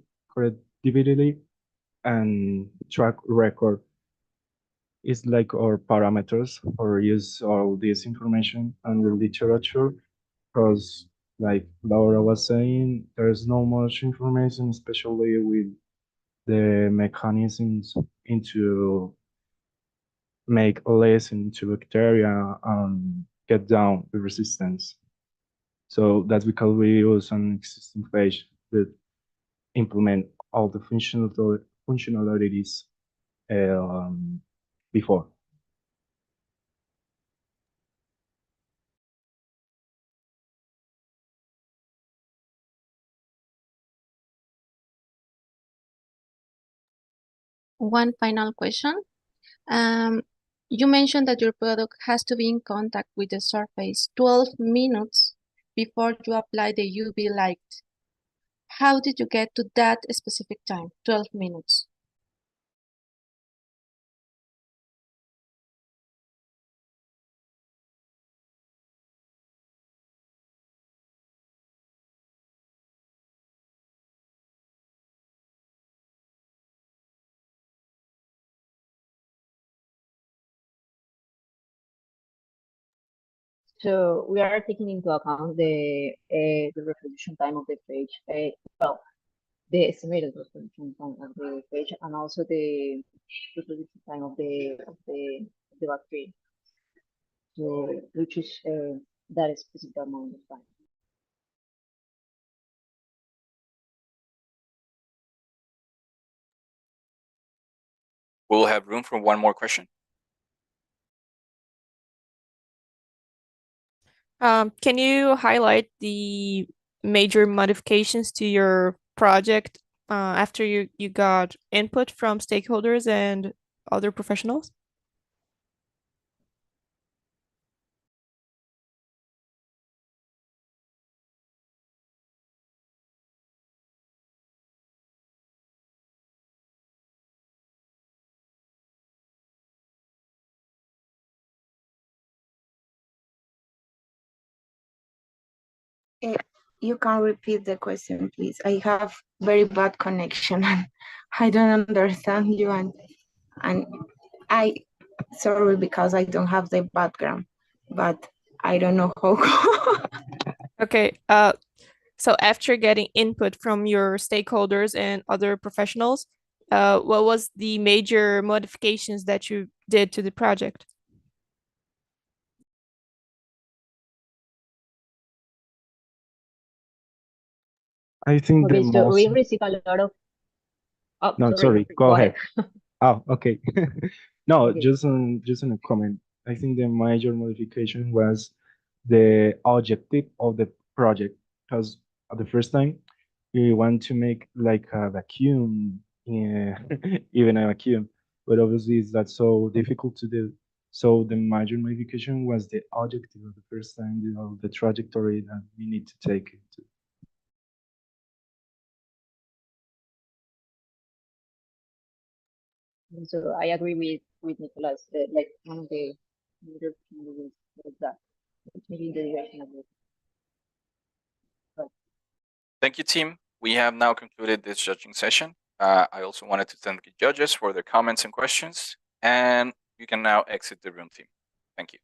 and track record. Is like our parameters for use all this information and the literature, because like Laura was saying, there's not much information, especially with the mechanisms into make less into bacteria and get down the resistance. So that's because we use an existing page that implement all the functionalities before. One final question. You mentioned that your product has to be in contact with the surface 12 minutes before you apply the UV light. How did you get to that specific time, 12 minutes? So we are taking into account the resolution time of the page. Well, the estimated resolution time of the page, and also the resolution time of the bacteria. So we choose that specific amount of time. We'll have room for one more question. Can you highlight the major modifications to your project after you got input from stakeholders and other professionals? You can repeat the question, please. I have very bad connection and I don't understand you and I sorry because I don't have the background, but I don't know how. Okay. So after getting input from your stakeholders and other professionals, what was the major modifications that you did to the project? I think the Okay, so we most. receive a lot of. Oh, No, sorry. Go Go ahead. Oh, okay. No, Okay. just on a comment. I think the major modification was the objective of the project, because at the first time we want to make like a vacuum, yeah, even a vacuum, but obviously it's not so difficult to do. So the major modification was the objective of the first time, the trajectory that we need to take it to. So I agree with Nicolas. Like one of the major changes was that changing the direction of it. Thank you, team. We have now concluded this judging session. I also wanted to thank the judges for their comments and questions, and you can now exit the room, team. Thank you.